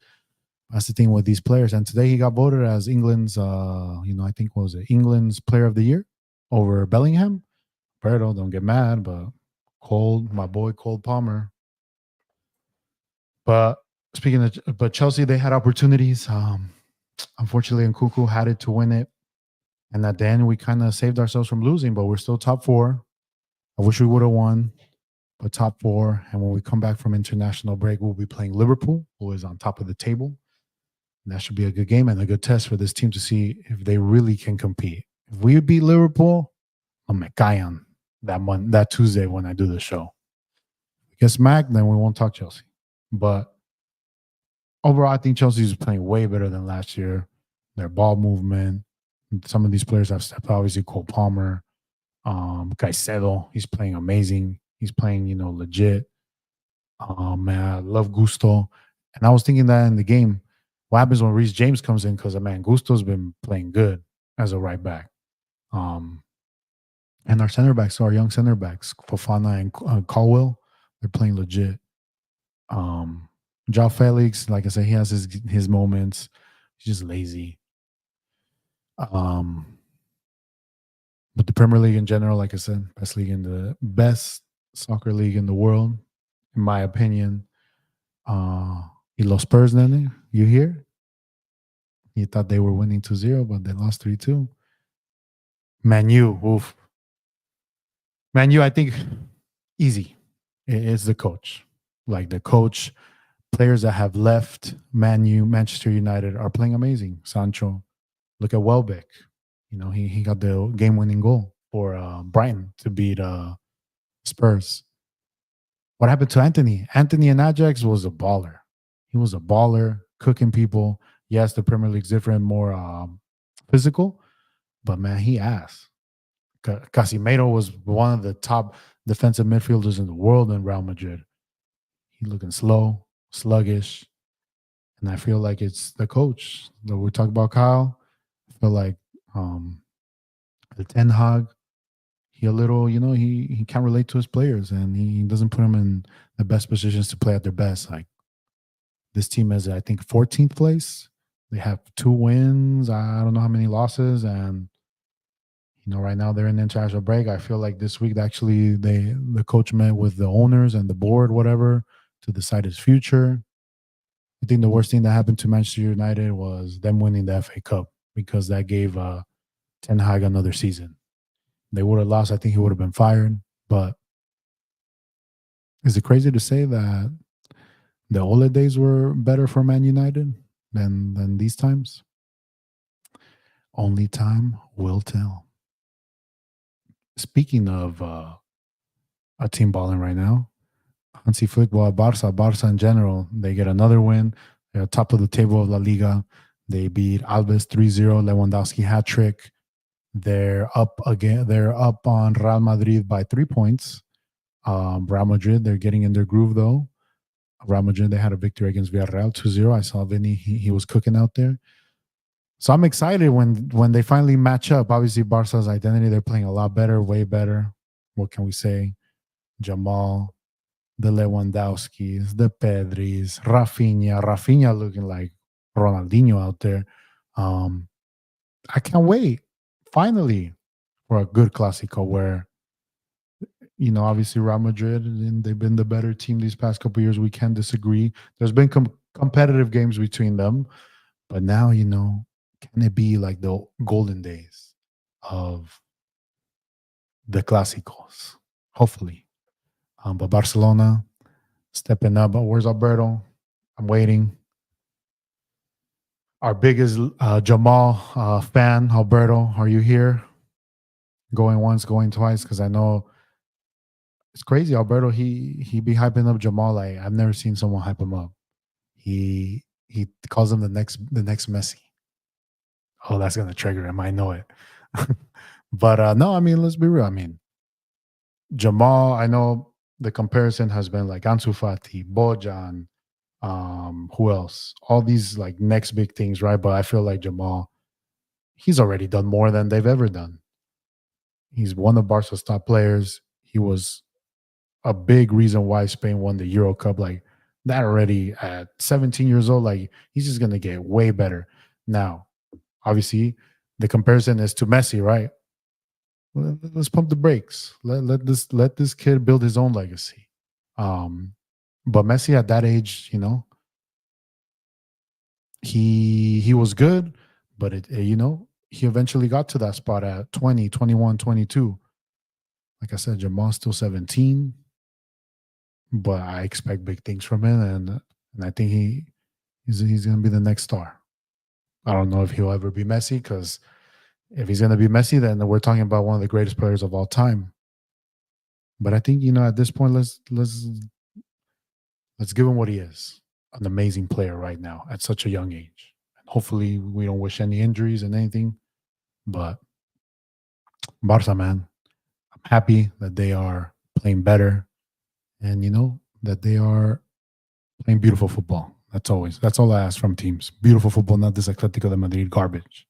That's the thing with these players. And today he got voted as England's, I think what was it, England's Player of the Year over Bellingham. Berto, don't get mad, but my boy Cole Palmer. But but Chelsea, they had opportunities. Unfortunately, Nkunku had it to win it. And at the end, we kind of saved ourselves from losing, but we're still top four. I wish we would have won, but top four. And when we come back from international break, we'll be playing Liverpool, who is on top of the table. And that should be a good game and a good test for this team to see if they really can compete. If we beat Liverpool, I'm at Guyan that Tuesday when I do the show. If we get smacked, then we won't talk Chelsea. But overall, I think Chelsea is playing way better than last year. Their ball movement. Some of these players have stepped up. Obviously, Cole Palmer, Caicedo, he's playing amazing. He's playing, legit. Man, I love Gusto. And I was thinking that in the game, what happens when Reece James comes in? Because, man, Gusto's been playing good as a right back. And our center backs, our young center backs, Fofana and Caldwell, they're playing legit. João Felix, like I said, he has his moments. He's just lazy. But the Premier League in general, like I said, best soccer league in the world, in my opinion. Y los Spurs, nene, you hear? You thought they were winning 2-0, but they lost 3-2. Man U, oof. Man U, I think easy. It's the coach. Like the coach, players that have left Man U, Manchester United are playing amazing. Sancho, look at Welbeck. He got the game-winning goal for Brighton to beat Spurs. What happened to Anthony? Anthony in Ajax was a baller. He was a baller, cooking people. Yes, the Premier League's different, more physical, but man, he ass. Casemiro was one of the top defensive midfielders in the world in Real Madrid. He looking slow, sluggish, and I feel like it's the coach that we talk about. Kyle, I feel like the Ten Hag, he a little, he can't relate to his players, and he doesn't put them in the best positions to play at their best. Like this team is, I think, 14th place. They have 2 wins. I don't know how many losses, and right now they're in international break. I feel like this week actually the coach met with the owners and the board, whatever, to decide his future. I think the worst thing that happened to Manchester United was them winning the FA Cup because that gave Ten Hag another season. They would have lost. I think he would have been fired. But is it crazy to say that the Ole days were better for Man United than these times? Only time will tell. Speaking of a team balling right now, Hansi Flick, well, Barca in general, they get another win. They're top of the table of La Liga. They beat Alves 3-0, Lewandowski hat trick. They're up again. They're up on Real Madrid by 3 points. Real Madrid, they're getting in their groove though. Real Madrid, they had a victory against Villarreal 2-0. I saw Vinny, he was cooking out there. So I'm excited when they finally match up. Obviously, Barca's identity, they're playing a lot better, way better. What can we say? Jamal, the Lewandowskis, the Pedris, Rafinha looking like Ronaldinho out there. Um, I can't wait finally for a good Clasico where, obviously Real Madrid and they've been the better team these past couple of years. We can disagree. There's been competitive games between them, but now, can it be like the golden days of the Clásicos? Hopefully. But Barcelona stepping up. But where's Alberto? I'm waiting. Our biggest Jamal fan, Alberto, are you here? Going once, going twice, because I know it's crazy. Alberto, he be hyping up Jamal like I've never seen someone hype him up. He calls him the next Messi. Oh, that's gonna trigger him. I know it. But no, I mean, let's be real. I mean, Jamal, I know the comparison has been like Ansu Fati, Bojan, who else? All these like next big things, right? But I feel like Jamal, he's already done more than they've ever done. He's one of Barca's top players. He was a big reason why Spain won the Euro Cup. Like that already at 17 years old, like he's just gonna get way better. Now, obviously, the comparison is to Messi, right? Let's pump the brakes. Let this kid build his own legacy. Um, but Messi at that age, he was good, but he eventually got to that spot at 20, 21, 22. Like I said, Jamal's still 17, but I expect big things from him, and I think he's gonna be the next star. I don't know if he'll ever be Messi, because if he's gonna be Messi, then we're talking about one of the greatest players of all time. But I think at this point, let's give him what he is, an amazing player right now at such a young age. And hopefully, we don't wish any injuries and anything. But Barca, man, I'm happy that they are playing better, and that they are playing beautiful football. That's all I ask from teams. Beautiful football, not this Atletico de Madrid garbage.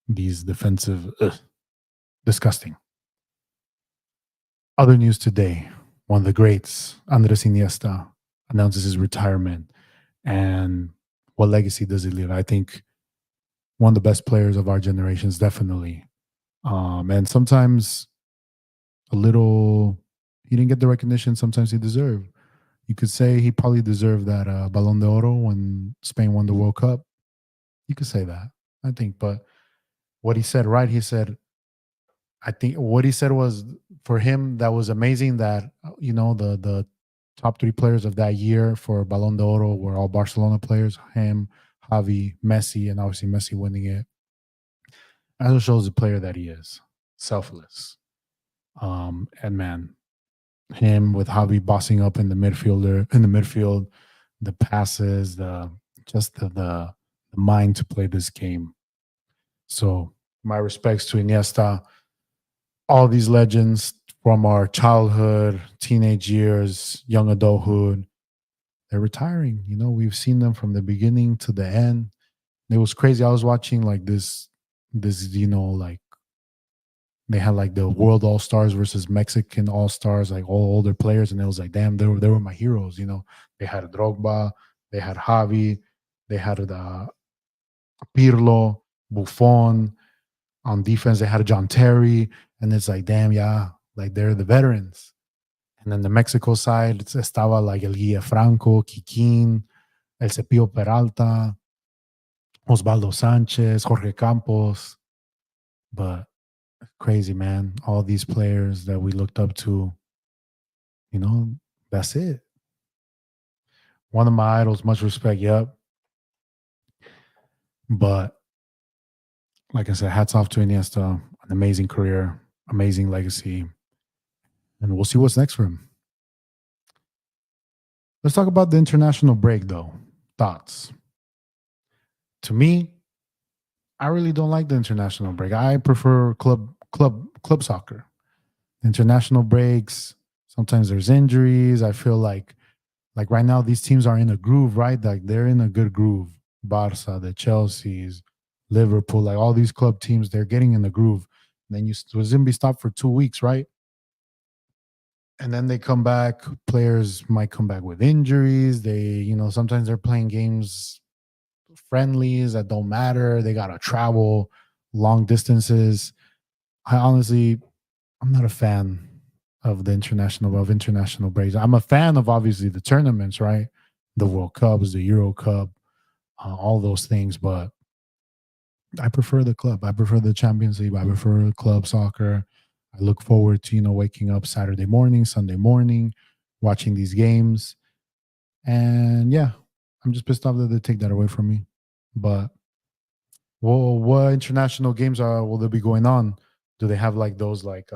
These defensive, disgusting. Other news today: one of the greats, Andres Iniesta, announces his retirement. And what legacy does he leave? I think one of the best players of our generations, definitely. And sometimes a little, he didn't get the recognition sometimes he deserved. You could say he probably deserved that Balón de Oro when Spain won the World Cup. You could say that, I think. But what he said, right? He said, I think what he said was, for him, that was amazing that, the top three players of that year for Balón de Oro were all Barcelona players, him, Javi, Messi, and obviously Messi winning it. That shows the player that he is, selfless. And man, him with Javi bossing up in the midfield, the passes, the mind to play this game. So my respects to Iniesta, all these legends from our childhood, teenage years, young adulthood, they're retiring. We've seen them from the beginning to the end. It was crazy. I was watching like this, like they had like the World All Stars versus Mexican All Stars, like all older players, and it was like, damn, they were my heroes. They had Drogba, they had Javi, they had Pirlo, Buffon. On defense, they had John Terry, and it's like, damn, yeah, like they're the veterans. And then the Mexico side, estaba like El Guille Franco, Kikín, El Cepillo Peralta, Osvaldo Sanchez, Jorge Campos. But crazy, man. All these players that we looked up to, you know, that's it. One of my idols, much respect, yep. But like I said, hats off to Iniesta. An amazing career, amazing legacy. And we'll see what's next for him. Let's talk about the international break, though. Thoughts? To me, I really don't like the international break. I prefer club soccer. International breaks. Sometimes there's injuries. I feel like right now these teams are in a groove, right? Like they're in a good groove. Barca, the Chelsea's, Liverpool, like all these club teams, they're getting in the groove. And then you was be stopped for 2 weeks, right? And then they come back. Players might come back with injuries. Sometimes they're playing games, friendlies that don't matter. They gotta travel long distances. I honestly, I'm not a fan of international breaks. I'm a fan of obviously the tournaments, right? The World Cups, the Euro Cup, all those things. But I prefer the club. I prefer the Champions League. I prefer club soccer. I look forward to waking up Saturday morning, Sunday morning, watching these games. And yeah, I'm just pissed off that they take that away from me. But well, what international games are will there be going on? Do they have like those what's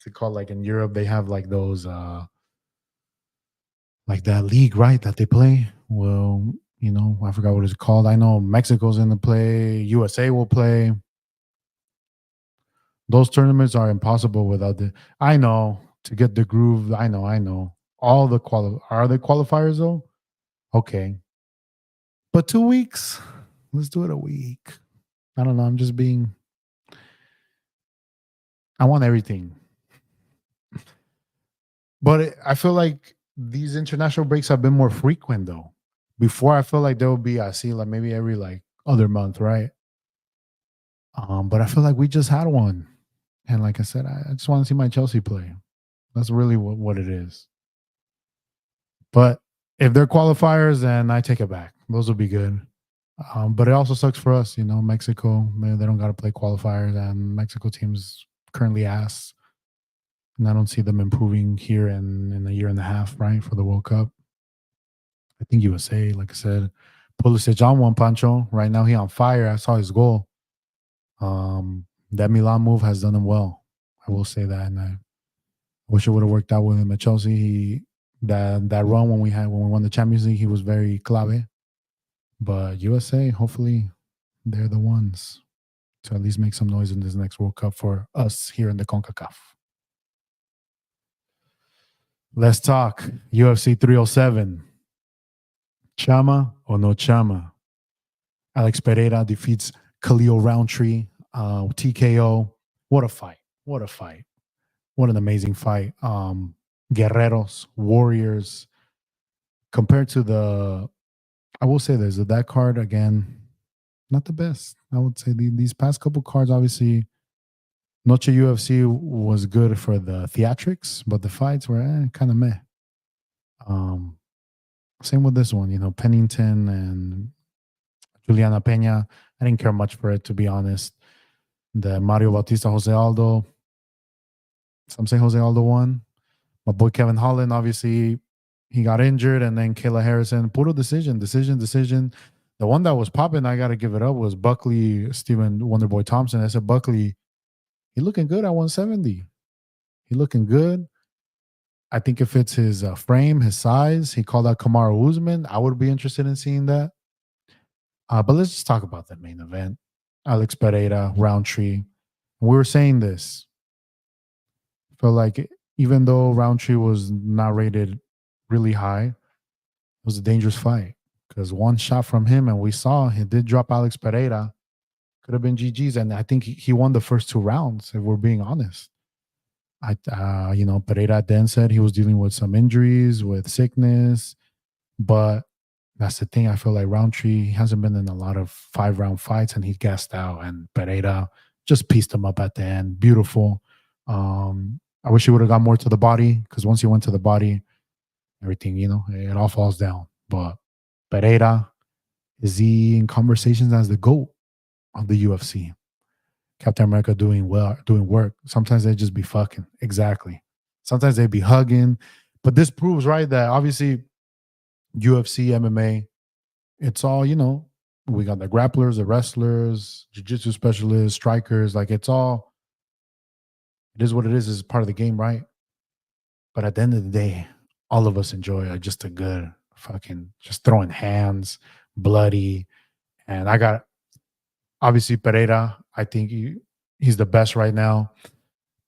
it called? Like in Europe, they have like those like that league, right? That they play. Well, I forgot what it's called. I know Mexico's in the play. USA will play. Those tournaments are impossible without the. I know to get the groove. I know. I know. All the are the qualifiers though. Okay, but 2 weeks. Let's do it a week. I don't know. I'm just being. I want everything. But I feel like these international breaks have been more frequent though. Before I feel like there will be I see like maybe every like other month, right? But I feel like we just had one. And like I said, I just want to see my Chelsea play. That's really what it is. But if they're qualifiers, then I take it back. Those will be good. But it also sucks for us, Mexico. Maybe they don't got to play qualifiers, and Mexico team's currently ass. And I don't see them improving here in a year and a half, right, for the World Cup. I think USA, like I said, Pulisic on one, Pancho. Right now he on fire. I saw his goal. That Milan move has done him well. I will say that, and I wish it would have worked out with him at Chelsea. That run when we won the Champions League, he was very clave. But USA, hopefully, they're the ones to at least make some noise in this next World Cup for us here in the CONCACAF. Let's talk UFC 307. Chama or no Chama? Alex Pereira defeats Khalil Roundtree, TKO. What a fight. What a fight. What an amazing fight. Guerreros, Warriors. Compared to I will say this, that card, again, not the best. I would say these past couple cards, obviously, Noche UFC was good for the theatrics, but the fights were kind of meh. Um, Same with this one, Pennington and Juliana Pena. I didn't care much for it, to be honest. The Mario Bautista, Jose Aldo. Some say Jose Aldo won. My boy Kevin Holland, obviously, he got injured, and then Kayla Harrison. Puro decision. The one that was popping, I got to give it up, was Buckley, Stephen Wonderboy Thompson. I said, Buckley, he looking good at 170. He looking good. I think it fits his frame, his size. He called out Kamaru Usman. I would be interested in seeing that. But let's just talk about that main event. Alex Pereira, Roundtree. We were saying this. Felt like even though Roundtree was not rated really high, it was a dangerous fight because one shot from him, and we saw he did drop Alex Pereira. Could have been GG's, and I think he won the first 2 rounds. If we're being honest, Pereira then said he was dealing with some injuries, with sickness, but that's the thing. I feel like Roundtree hasn't been in a lot of 5-round fights, and he gassed out, and Pereira just pieced him up at the end. Beautiful. I wish he would have got more to the body, because once he went to the body, everything, it all falls down. But Pereira, is he in conversations as the GOAT of the UFC? Captain America doing well, doing work. Sometimes they just be fucking. Exactly. Sometimes they be hugging. But this proves, right, that obviously UFC, MMA, it's all, we got the grapplers, the wrestlers, jiu-jitsu specialists, strikers. Like it is what it is. It's part of the game, right? But at the end of the day, all of us enjoy just a good fucking just throwing hands, bloody. And I got obviously Pereira. I think he's the best right now,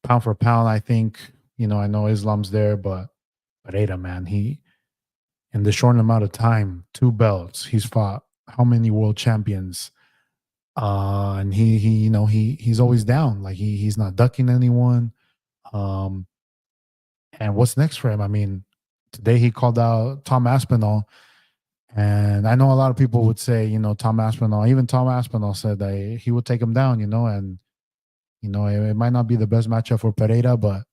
pound for pound. I think I know Islam's there, but Pereira, man, he in the short amount of time, two belts. He's fought how many world champions? And he he's always down. Like he's not ducking anyone. Um, and what's next for him? I mean, today he called out Tom Aspinall, and I know a lot of people would say, Tom Aspinall. Even Tom Aspinall said that he would take him down. And it might not be the best matchup for Pereira, but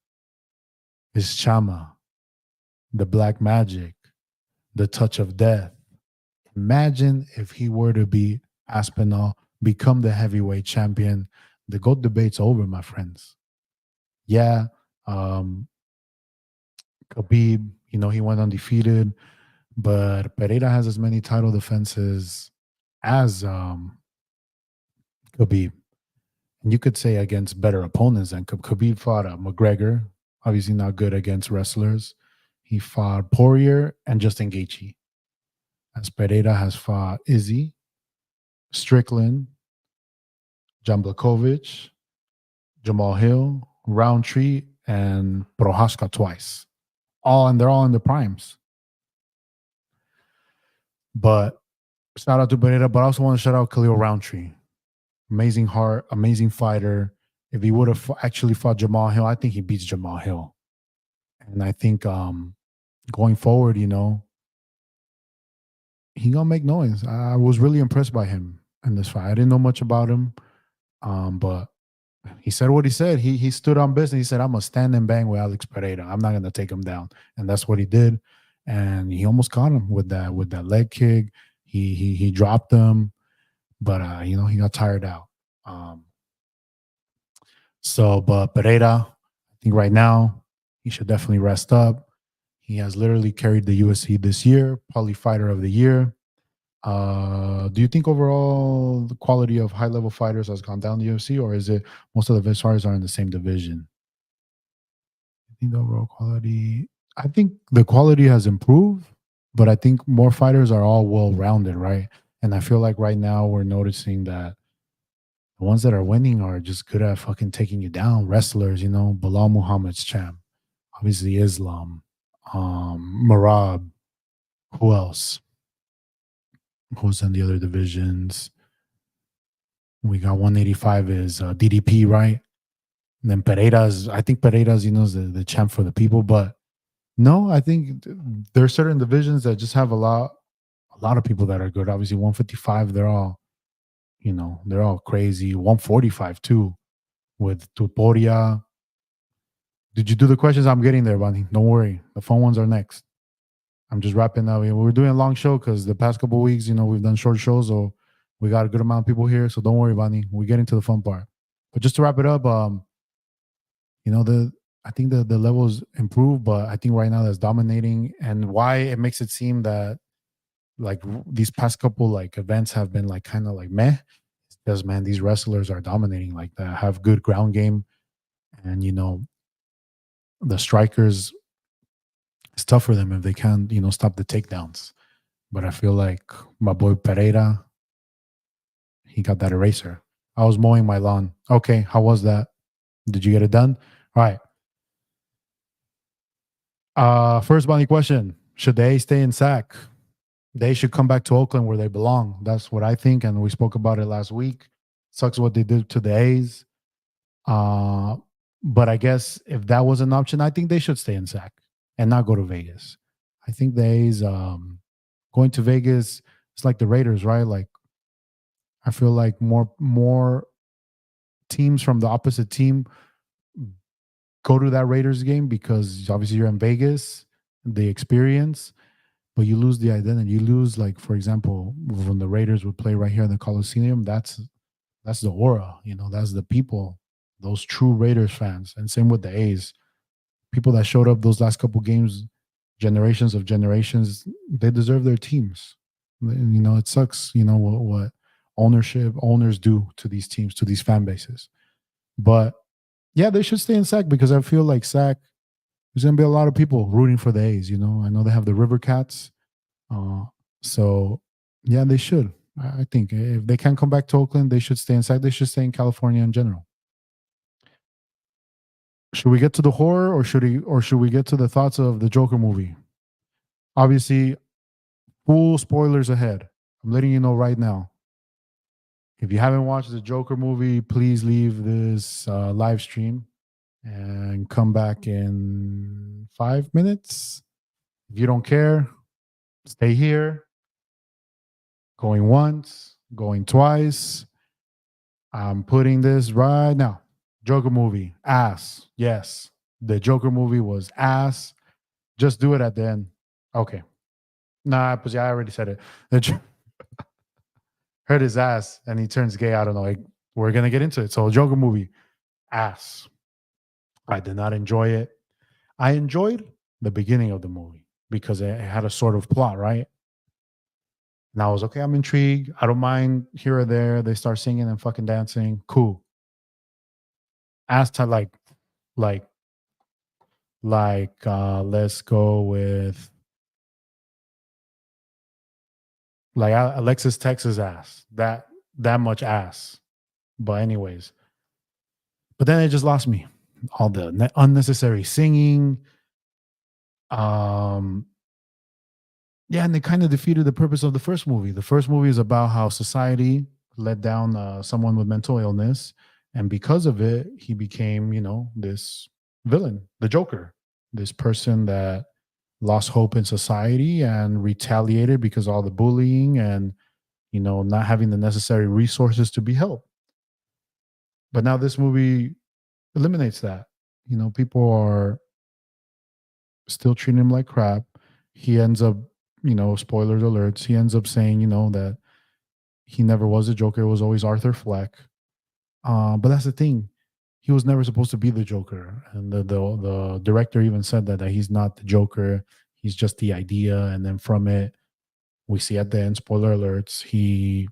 his Chama, the Black Magic, the Touch of Death. Imagine if he were to be Aspinall, become the heavyweight champion. The GOAT debate's over, my friends. Yeah, um, Khabib, he went undefeated, but Pereira has as many title defenses as Khabib. And you could say against better opponents than Khabib fought McGregor, obviously not good against wrestlers. He fought Poirier and Justin Gaethje. As Pereira has fought Izzy, Strickland, Jan Blachowicz, Jamal Hill, Roundtree, and Prohaska twice. They're all in the primes. But shout out to Pereira, but I also want to shout out Khalil Roundtree. Amazing heart, amazing fighter. If he would have actually fought Jamal Hill, I think he beats Jamal Hill. And I think going forward, he gonna make noise. I was really impressed by him in this fight. I didn't know much about him, but he said what he said. He stood on business. He said, "I'm gonna stand and bang with Alex Pereira. I'm not gonna take him down," and that's what he did. And he almost caught him with that leg kick. He dropped him, but he got tired out. But Pereira, I think right now he should definitely rest up. He has literally carried the UFC this year, probably fighter of the year. Do you think overall the quality of high level fighters has gone down in the UFC, or is it most of the best fighters are in the same division? I think the overall quality, I think the quality has improved, but I think more fighters are all well rounded, right? And I feel like right now we're noticing that the ones that are winning are just good at fucking taking you down. Wrestlers, Bilal Muhammad's champ, obviously Islam, Marab, who else? Who's in the other divisions? We got 185 is DDP, right? And then I think Pereira's, is the champ for the people. But no, I think there are certain divisions that just have a lot of people that are good. Obviously, 155, they're all crazy. 145 too, with Tuporia. Did you do the questions? I'm getting there, Bunny. Don't worry. The fun ones are next. I'm just wrapping up. We're doing a long show because the past couple of weeks, we've done short shows, so we got a good amount of people here. So don't worry, Bunny. We're getting to the fun part. But just to wrap it up, I think the levels improve, but I think right now that's dominating, and why it makes it seem that like these past couple like events have been like kind of like meh, because man, these wrestlers are dominating like that, have good ground game, and the strikers, it's tough for them if they can't stop the takedowns. But I feel like my boy Pereira, he got that eraser. I was mowing my lawn. Okay, how was that? Did you get it done? All right. First Bonnie question. Should they stay in SAC? They should come back to Oakland where they belong. That's what I think. And we spoke about it last week. Sucks what they did to the A's. But I guess if that was an option, I think they should stay in SAC and not go to Vegas. I think the A's going to Vegas, it's like the Raiders, right? Like I feel like more teams from the opposite team go to that Raiders game because obviously you're in Vegas, the experience, but you lose the identity. You lose, like, for example, when the Raiders would play right here in the Coliseum, that's the aura, that's the people, those true Raiders fans. And same with the A's. People that showed up those last couple games, generations of generations, they deserve their teams. It sucks, what owners do to these teams, to these fan bases. But yeah, they should stay in SAC because I feel like SAC there's gonna be a lot of people rooting for the A's. You know, I know they have the River Cats, uh, so yeah, they should. I think if they can't come back to Oakland, they should stay inside. They should stay in California in general. Should we get to the horror, or should we get to the thoughts of the Joker movie? Obviously, full spoilers ahead. I'm letting you know right now. If you haven't watched the Joker movie, please leave this live stream and come back in 5 minutes. If you don't care, stay here. Going once, going twice. I'm putting this right now. Joker movie, ass. Yes, the Joker movie was ass. Just do it at the end. Okay. Nah, but yeah, I already said it. Hurt his ass and he turns gay. I don't know. Like, we're gonna get into it. So, Joker movie, ass. I did not enjoy it. I enjoyed the beginning of the movie because it had a sort of plot, right? And I was okay. I'm intrigued. I don't mind here or there. They start singing and fucking dancing. Cool. As to like, let's go with like Alexis Texas ass. That much ass. But anyways, but then it just lost me. All the unnecessary singing. Um, yeah, and they kind of defeated the purpose of the first movie. The first movie is about how society let down someone with mental illness, and because of it, he became, this villain, the Joker, this person that lost hope in society and retaliated because of all the bullying and not having the necessary resources to be helped. But now this movie eliminates that. People are still treating him like crap. He ends up, spoilers alerts, he ends up saying, that he never was a Joker. It was always Arthur Fleck. But that's the thing. He was never supposed to be the Joker. And the director even said that he's not the Joker. He's just the idea. And then from it, we see at the end, spoiler alerts, he,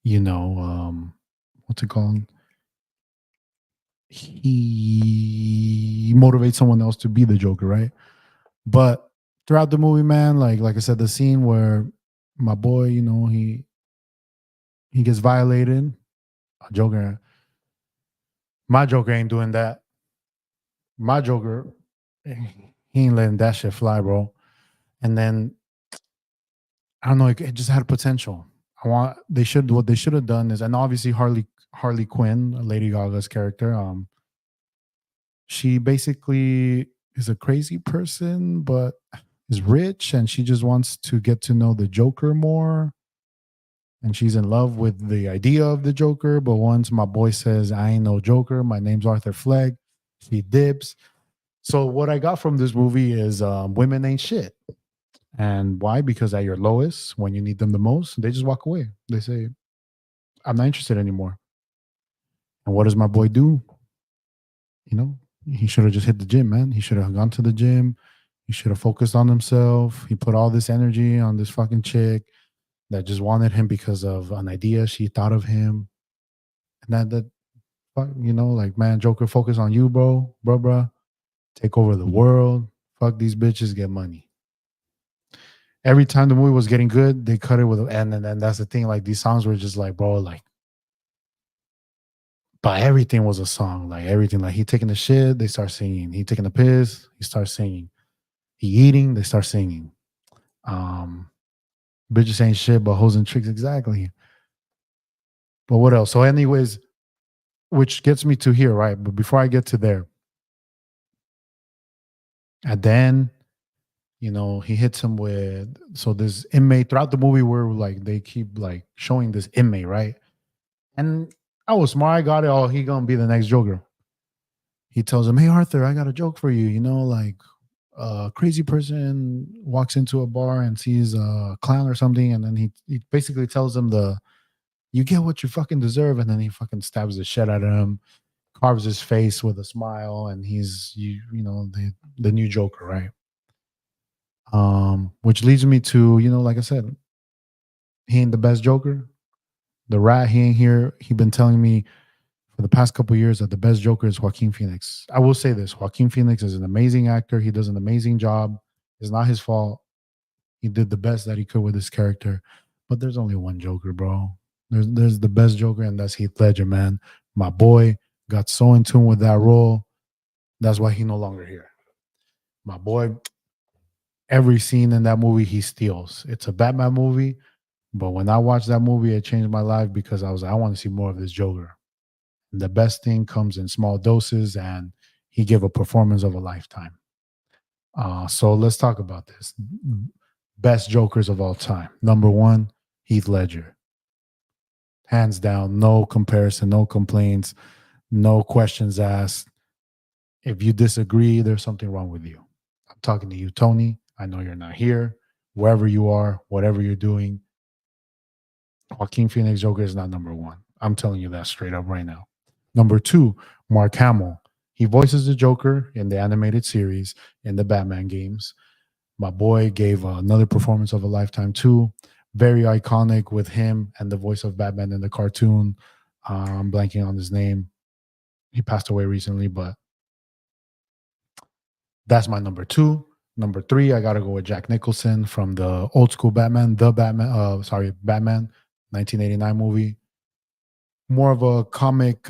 what's it called? He motivates someone else to be the Joker, right? But throughout the movie, man, like I said, the scene where my boy, he gets violated. A Joker, my Joker ain't doing that. My Joker, he ain't letting that shit fly, bro. And then I don't know, it just had potential. What they should have done is, and obviously Harley Quinn, Lady Gaga's character, she basically is a crazy person, but is rich, and she just wants to get to know the Joker more. And she's in love with the idea of the Joker. But once my boy says, I ain't no Joker, my name's Arthur Fleck, she dips. So what I got from this movie is women ain't shit. And why? Because at your lowest, when you need them the most, they just walk away. They say, I'm not interested anymore. And what does my boy do? He should have just hit the gym, man. He should have gone to the gym. He should have focused on himself. He put all this energy on this fucking chick that just wanted him because of an idea she thought of him. And like, man, Joker, focus on you, bro. Take over the world. Fuck these bitches, get money. Every time the movie was getting good, they cut it with, and then that's the thing. Like, these songs were just like, bro, like, but everything was a song. Like, everything. Like, he taking the shit, they start singing. He taking the piss, he starts singing. He eating, they start singing. Bitches ain't shit, but hoes and tricks, exactly. But what else? So, anyways, which gets me to here, right? But before I get to there, and then he hits him with, so this inmate throughout the movie where like they keep like showing this inmate, right? And I was smart. I got it. Oh, he gonna be the next Joker. He tells him, "Hey Arthur, I got a joke for you. Like a crazy person walks into a bar and sees a clown or something, and then he basically tells him you get what you fucking deserve, and then he fucking stabs the shit out of him, carves his face with a smile, and he's the new Joker, right? Which leads me to, like I said, he ain't the best Joker. The rat, he ain't here. He been telling me for the past couple of years that the best Joker is Joaquin Phoenix. I will say this: Joaquin Phoenix is an amazing actor. He does an amazing job. It's not his fault. He did the best that he could with his character. But there's only one Joker, bro. There's the best Joker, and that's Heath Ledger, man. My boy got so in tune with that role. That's why he no longer here. My boy, every scene in that movie he steals. It's a Batman movie, but when I watched that movie, it changed my life because I was like, I want to see more of this Joker. And the best thing comes in small doses, and he gave a performance of a lifetime. So let's talk about this. Best Jokers of all time. Number one, Heath Ledger. Hands down, no comparison, no complaints, no questions asked. If you disagree, there's something wrong with you. I'm talking to you, Tony. I know you're not here. Wherever you are, whatever you're doing, Joaquin Phoenix Joker is not number one. I'm telling you that straight up right now. Number two, Mark Hamill. He voices the Joker in the animated series, in the Batman games. My boy gave another performance of a lifetime too. Very iconic with him and the voice of Batman in the cartoon. I'm blanking on his name. He passed away recently, but that's my number two. Number three, I gotta go with Jack Nicholson from the old school Batman, Batman, 1989 movie. More of a comic,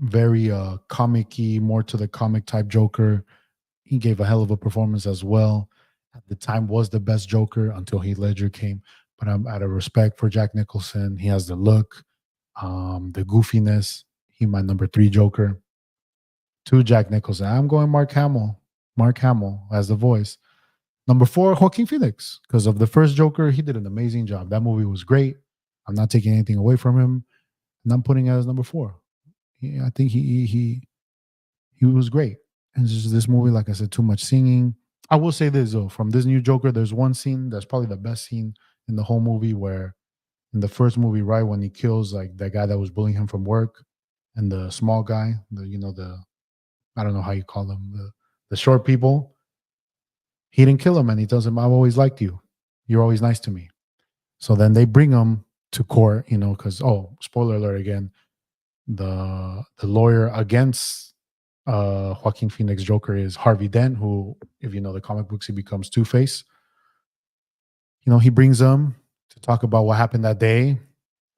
very comic-y, more to the comic type Joker. He gave a hell of a performance as well. At the time, was the best Joker until Heath Ledger came. But I'm out of respect for Jack Nicholson. He has the look, the goofiness. He my number three Joker. Two, Jack Nicholson. I'm going Mark Hamill. Mark Hamill as the voice. Number four, Joaquin Phoenix. Because of the first Joker, he did an amazing job. That movie was great. I'm not taking anything away from him, and I'm putting it as number four. I think he was great. And just this movie, like I said, too much singing. I will say this though, from this new Joker, there's one scene that's probably the best scene in the whole movie where in the first movie, right, when he kills like that guy that was bullying him from work and the small guy, the I don't know how you call them, the short people, he didn't kill him and he tells him, I've always liked you. You're always nice to me. So then they bring him to court, because spoiler alert again, the lawyer against Joaquin Phoenix Joker is Harvey Dent, who, if you know the comic books, he becomes Two-Face. He brings them to talk about what happened that day.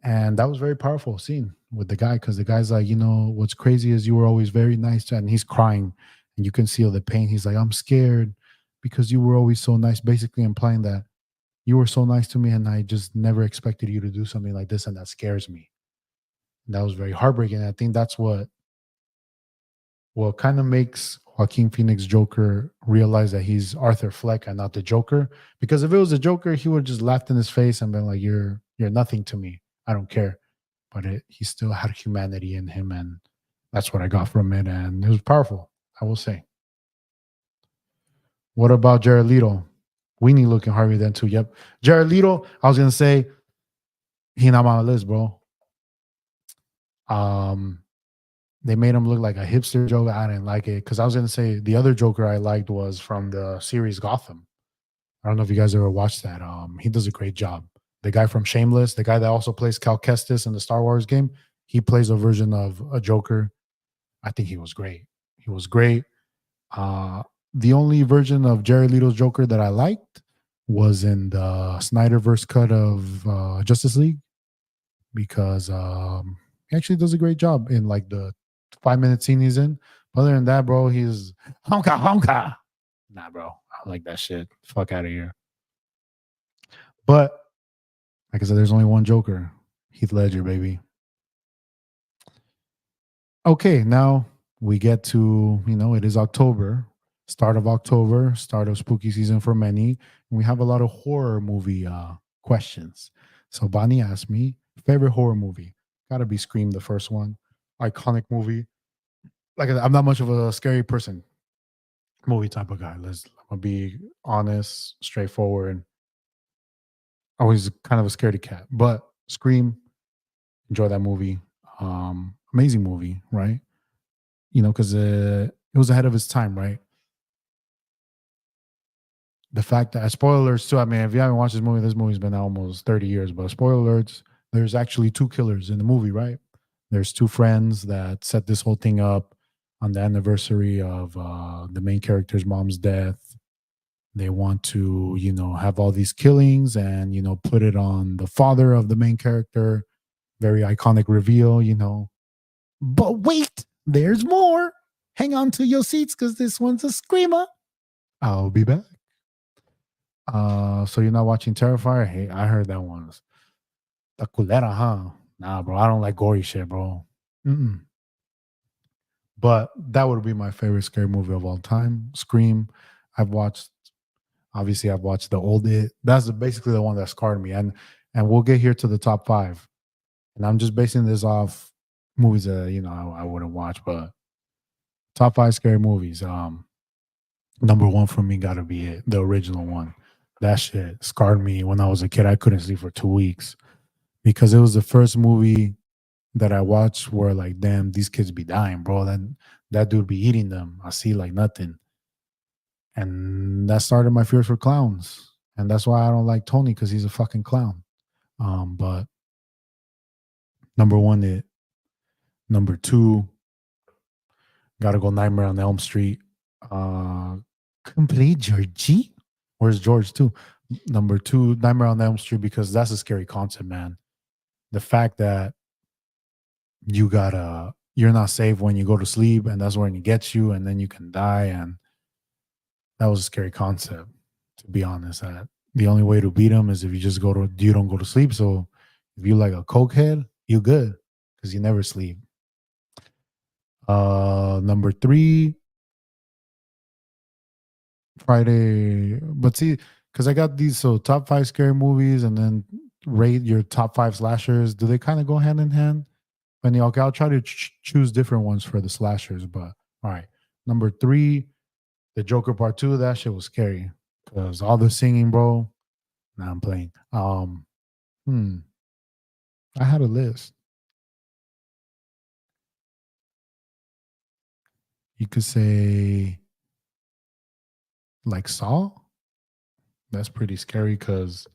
And that was very powerful scene with the guy because the guy's like, what's crazy is you were always very nice to, and he's crying and you can feel the pain. He's like, I'm scared because you were always so nice, basically implying that you were so nice to me and I just never expected you to do something like this. And that scares me. And that was very heartbreaking. I think that's what kind of makes Joaquin Phoenix Joker realize that he's Arthur Fleck and not the Joker. Because if it was the Joker, he would have just laughed in his face and been like, "You're nothing to me. I don't care." But he still had humanity in him, and that's what I got from it. And it was powerful, I will say. What about Jared Leto? Weenie looking Harvey then too. Yep, Jared Leto. I was gonna say he not on my list, bro. They made him look like a hipster Joker. I didn't like it because I was going to say the other Joker I liked was from the series Gotham. I don't know if you guys ever watched that. He does a great job. The guy from Shameless, the guy that also plays Cal Kestis in the Star Wars game, he plays a version of a Joker. I think he was great. He was great. The only version of Jared Leto's Joker that I liked was in the Snyderverse cut of Justice League because he actually does a great job in like the 5-minute scene he's in. But other than that, bro, he's honka honka. Nah, bro, I don't like that shit. Fuck out of here. But like I said, there's only one Joker, Heath Ledger, baby. Okay, now we get to it is October, start of spooky season for many. And we have a lot of horror movie questions. So Bonnie asked me favorite horror movie. Gotta be Scream, the first one, iconic movie. Like I'm not much of a scary person, movie type of guy. I'm gonna be honest, straightforward. Always kind of a scaredy cat, but Scream, enjoy that movie. Amazing movie, right? Because it was ahead of its time, right? The fact that spoiler alerts too. I mean, if you haven't watched this movie's been out almost 30 years, but spoiler alerts. there's actually two killers in the movie, right? There's two friends that set this whole thing up on the anniversary of the main character's mom's death. They want to, have all these killings and, put it on the father of the main character. Very iconic reveal, But wait, there's more. Hang on to your seats because this one's a screamer. I'll be back. So you're not watching Terrifier? Hey, I heard that one's the culera, huh? Nah, bro, I don't like gory shit, bro. Mm-mm. But that would be my favorite scary movie of all time. Scream. I've watched. Obviously, I've watched the old It. That's basically the one that scarred me. And we'll get here to the top five. And I'm just basing this off movies that I wouldn't watch, but top five scary movies. Number one for me got to be It, the original one. That shit scarred me when I was a kid. I couldn't sleep for 2 weeks because it was the first movie that I watched where like, damn, these kids be dying, bro. Then that dude be eating them. I see like nothing, and that started my fears for clowns, and that's why I don't like Tony because he's a fucking clown. But number one, It. Number two, gotta go Nightmare on Elm Street. Complete Georgie. Where's George too? Number two, Nightmare on Elm Street because that's a scary concept, man. The fact that you're not safe when you go to sleep, and that's when it gets you, and then you can die, and that was a scary concept. To be honest, that the only way to beat him is if you don't go to sleep. So if you like a cokehead, you good because you never sleep. Number three, Friday. But see, because I got these top five scary movies, and then rate your top five slashers. Do they kind of go hand in hand? And okay, I'll try to choose different ones for the slashers. But all right, number three, the Joker Part Two. That shit was scary because all the singing, bro. Now I'm playing. Hmm. I had a list. You could say like Saw. That's pretty scary because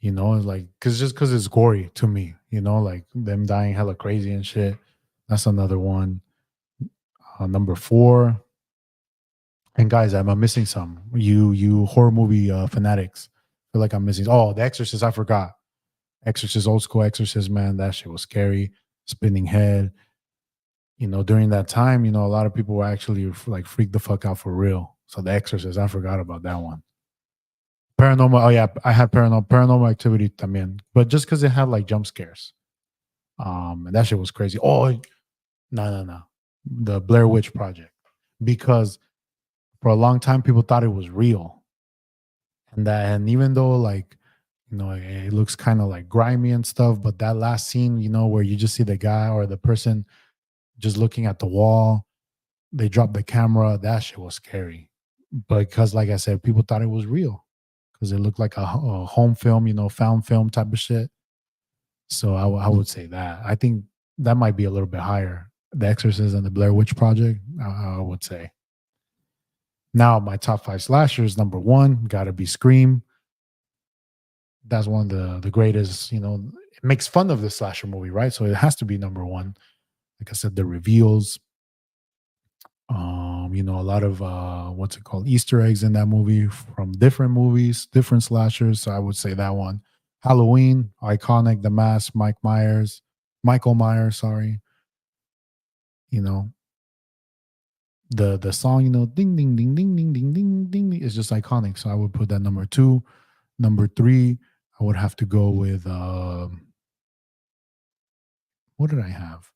it's like because it's gory to me. Like them dying hella crazy and shit. That's another one. Number four. And guys, I'm missing some. You horror movie fanatics. I feel like I'm missing. Oh, The Exorcist. I forgot. Exorcist, old school Exorcist, man. That shit was scary. Spinning head. During that time, a lot of people were actually like freaked the fuck out for real. So The Exorcist, I forgot about that one. Paranormal. Oh yeah, I had paranormal activity también, but just because it had like jump scares. And that shit was crazy. Oh no, the Blair Witch Project, because for a long time people thought it was real, and even though like it looks kind of like grimy and stuff, but that last scene, where you just see the guy or the person just looking at the wall, they dropped the camera. That shit was scary, because like I said, people thought it was real because it looked like a home film, found film type of shit. So I would say that. I think that might be a little bit higher. The Exorcist and the Blair Witch Project, I would say. Now, my top five slashers, number one, got to be Scream. That's one of the greatest, it makes fun of the slasher movie, right? So it has to be number one. Like I said, the reveals, a lot of what's it called, Easter eggs in that movie from different movies, different slashers. So I would say that one. Halloween, iconic, The Mask, Michael Myers, sorry. You know, the song, ding ding ding ding ding ding ding ding is just iconic. So I would put that number two. Number three, I would have to go with what did I have?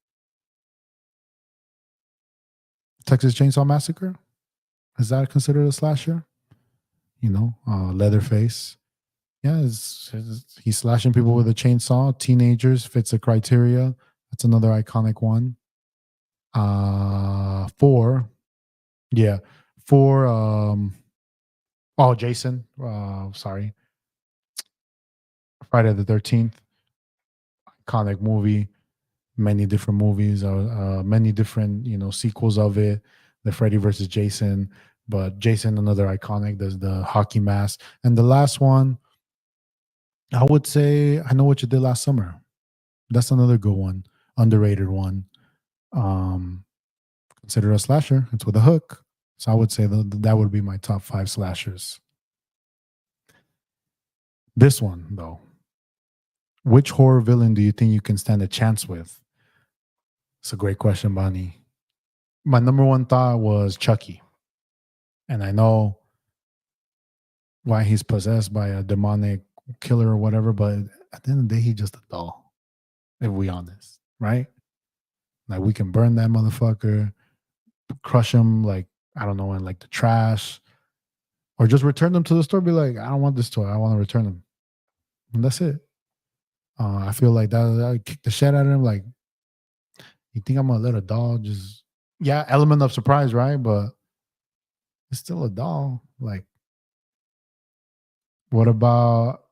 Texas Chainsaw Massacre. Is that considered a slasher? Leatherface. Yeah, he's slashing people with a chainsaw. Teenagers fits the criteria. That's another iconic one. Four. Yeah. Four. Oh, Jason. Sorry. Friday the 13th. Iconic movie. Many different movies. Many different sequels of it. The Freddy versus Jason. But Jason, another iconic. There's the hockey mask. And the last one, I would say I Know What You Did Last Summer. That's another good one, underrated one. Um, Consider a slasher. It's with a hook. So I would say that would be my top five slashers. This one though, which horror villain do you think you can stand a chance with? It's a great question, Bonnie. My number one thought was Chucky, and I know why he's possessed by a demonic killer or whatever, but at the end of the day, he's just a doll. If we honest, right? Like we can burn that motherfucker, crush him, like I don't know, in like the trash, or just return them to the store. Be like, I don't want this toy. I want to return them, and that's it. I feel like that kick the shit out of him. Like, you think I'm gonna let a doll just yeah, element of surprise, right? But it's still a doll. Like, what about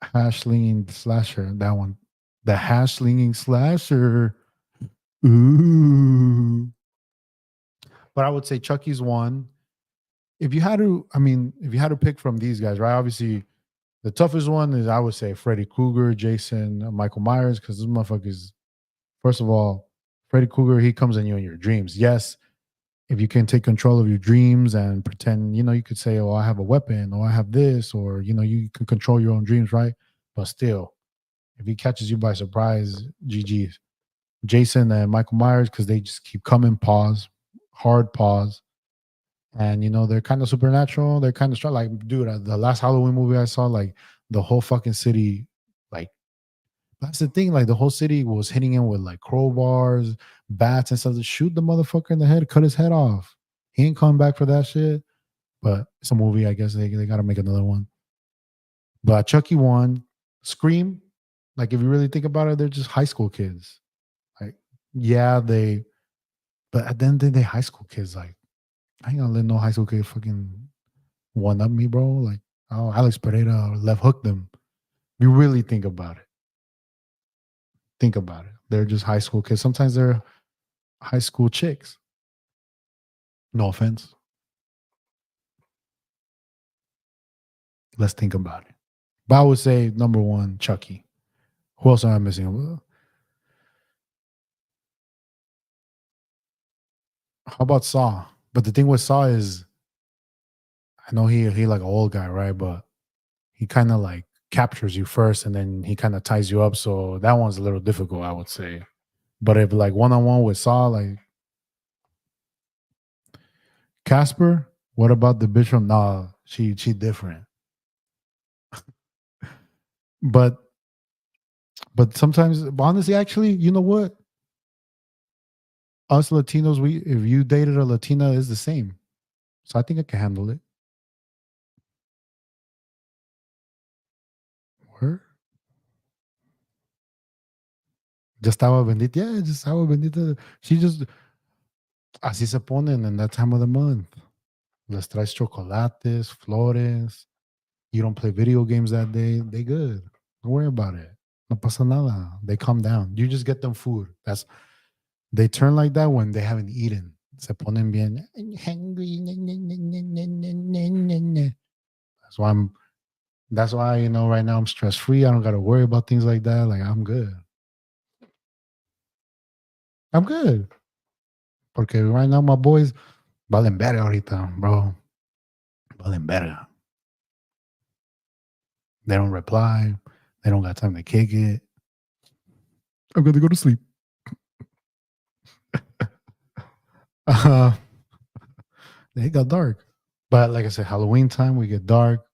hash slinging slasher? That one, the hash slinging slasher. Ooh. But I would say Chucky's one. If you had to, I mean, if you had to pick from these guys, right? Obviously, the toughest one is I would say Freddy Krueger, Jason, Michael Myers, because this motherfuckers. First of all, Freddy Krueger, he comes in you in your dreams. Yes, if you can take control of your dreams and pretend, you could say, "Oh, I have a weapon," or "I have this," or you can control your own dreams, right? But still, if he catches you by surprise, GG's. Jason and Michael Myers, because they just keep coming, pause, hard pause. And they're kind of supernatural. They're kind of strong. Like, dude, the last Halloween movie I saw, like the whole fucking city, like that's the thing. Like the whole city was hitting him with like crowbars, bats, and stuff to shoot the motherfucker in the head, cut his head off. He ain't coming back for that shit. But it's a movie. I guess they got to make another one. But Chucky one, Scream. Like if you really think about it, they're just high school kids. Like yeah, but at the end of the day, high school kids. Like I ain't gonna let no high school kid fucking one up me, bro. Like oh, Alex Pereira left hooked them. You really think about it. Think about it. They're just high school kids. Sometimes they're high school chicks. No offense. Let's think about it. But I would say number one, Chucky. Who else am I missing? How about Saw? But the thing with Saw is, I know he like an old guy, right? But he kind of like captures you first, and then he kind of ties you up. So that one's a little difficult, I would say. But if like one on one with Saw, like Casper, what about the bitch from? Nah, she different. But sometimes, honestly, actually, you know what? Us Latinos, we if you dated a Latina, is the same. So I think I can handle it. Word. Just agua bendita. Yeah, just agua bendita. She just así se ponen in that time of the month. Les traes chocolates, flores. You don't play video games that day. They good. Don't worry about it. No pasa nada. They calm down. You just get them food. They turn like that when they haven't eaten. Se ponen bien hungry. That's why right now I'm stress free. I don't gotta worry about things like that. Like I'm good. I'm good. Porque right now my boys valen verga ahorita, bro. Valen verga. They don't reply. They don't got time to kick it. I'm gonna go to sleep. Uh, it got dark. But like I said, Halloween time, we get dark.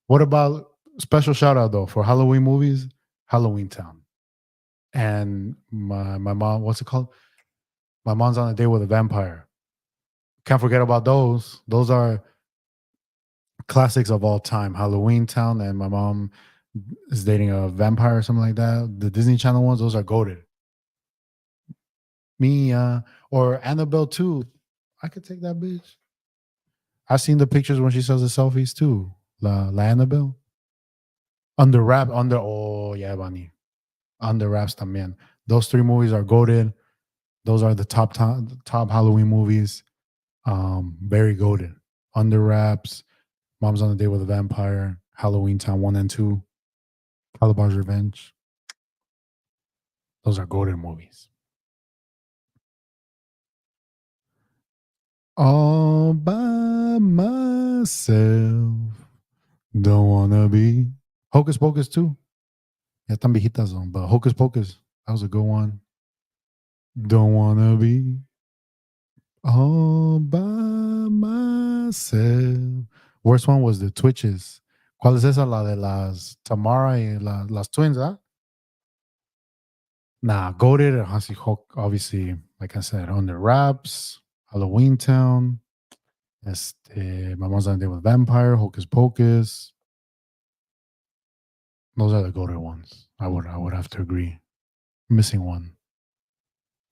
What about special shout out though for Halloween movies? Halloween Town. And my mom, what's it called? My mom's on a date with a vampire. Can't forget about those. Those are classics of all time. Halloween Town and my mom is dating a vampire or something like that. The Disney Channel ones, those are goaded. Me, or Annabelle too. I could take that bitch. I've seen the pictures when she sells the selfies too. La Annabelle. Under wrap, oh yeah, Bunny. Under wraps también. Those three movies are goaded. Those are the top Halloween movies. Very goaded. Under wraps, Mom's on the Date with a Vampire, Halloween Town 1 and 2. Calabar's Revenge. Those are golden movies. All by myself. Don't wanna be. Hocus Pocus too. Ya están viejitas son, but Hocus Pocus. That was a good one. Don't wanna be all by myself. Worst one was the Twitches. ¿Cuál es esa? La de las Tamara y las twins, ¿ah? Nah, Goated, obviously, like I said, On the Wraps, Halloween Town, Vamos a Andar with Vampire, Hocus Pocus. Those are the goated ones. I would have to agree. Missing one.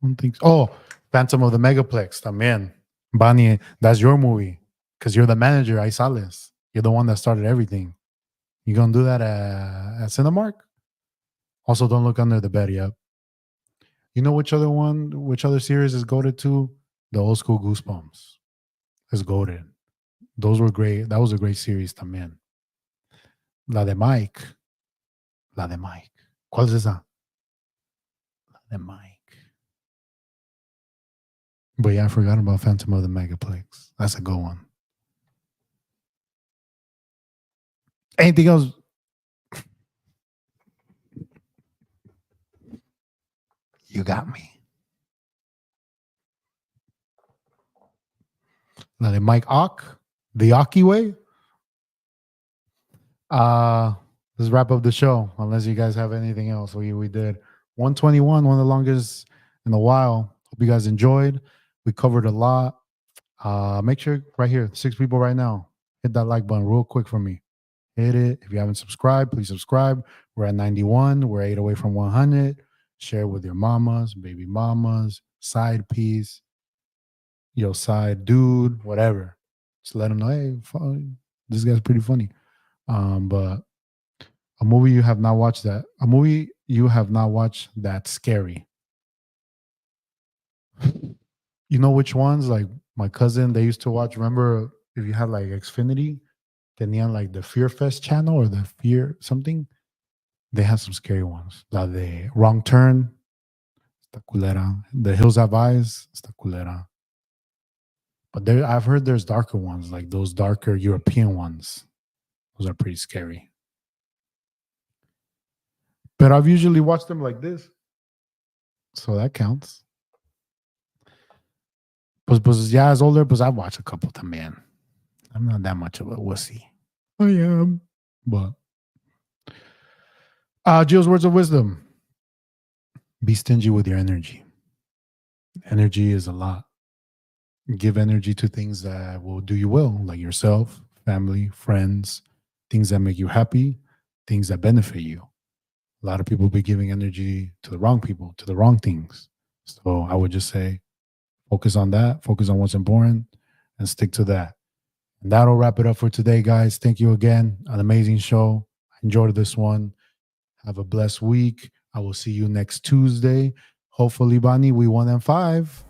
One thing. Oh, Phantom of the Megaplex. También. Bani, that's your movie. Because you're the manager, Aizales. You're the one that started everything. You gonna do that at Cinemark? Also, don't look under the bed yet. You know which other series is goated to? The old school Goosebumps is goated. Those were great. That was a great series también. La de Mike. La de Mike. ¿Cuál es esa? La de Mike. But yeah, I forgot about Phantom of the Megaplex. That's a good one. Anything else? You got me. La de Mike Ock. The Ocky way. Let's wrap up the show. Unless you guys have anything else. We did 121, one of the longest in a while. Hope you guys enjoyed. We covered a lot. Make sure right here, 6 people right now, hit that like button real quick for me. Hit it. If you haven't subscribed, please subscribe. We're at 91. We're 8 away from 100. Share with your mamas, baby mamas, side piece, your side dude, whatever. Just let them know, hey, this guy's pretty funny. But a movie you have not watched that's scary. You know which ones? Like my cousin, they used to watch. Remember, if you had like Xfinity, tenían like the Fear Fest channel or the Fear something. They have some scary ones. La de Wrong Turn, esta culera. The Hills Have Eyes, esta culera. But I've heard there's darker ones, like those darker European ones. Those are pretty scary. But I've usually watched them like this. So that counts. Pues ya as older, pues I've watched a couple también. I'm not that much of a wussy. I am. But Gio's words of wisdom. Be stingy with your energy. Energy is a lot. Give energy to things that will do you well, like yourself, family, friends, things that make you happy, things that benefit you. A lot of people be giving energy to the wrong people, to the wrong things. So I would just say, focus on that, focus on what's important, and stick to that. And that'll wrap it up for today, guys. Thank you again. An amazing show. I enjoyed this one. Have a blessed week. I will see you next Tuesday. Hopefully, Bonnie, we 1 and 5.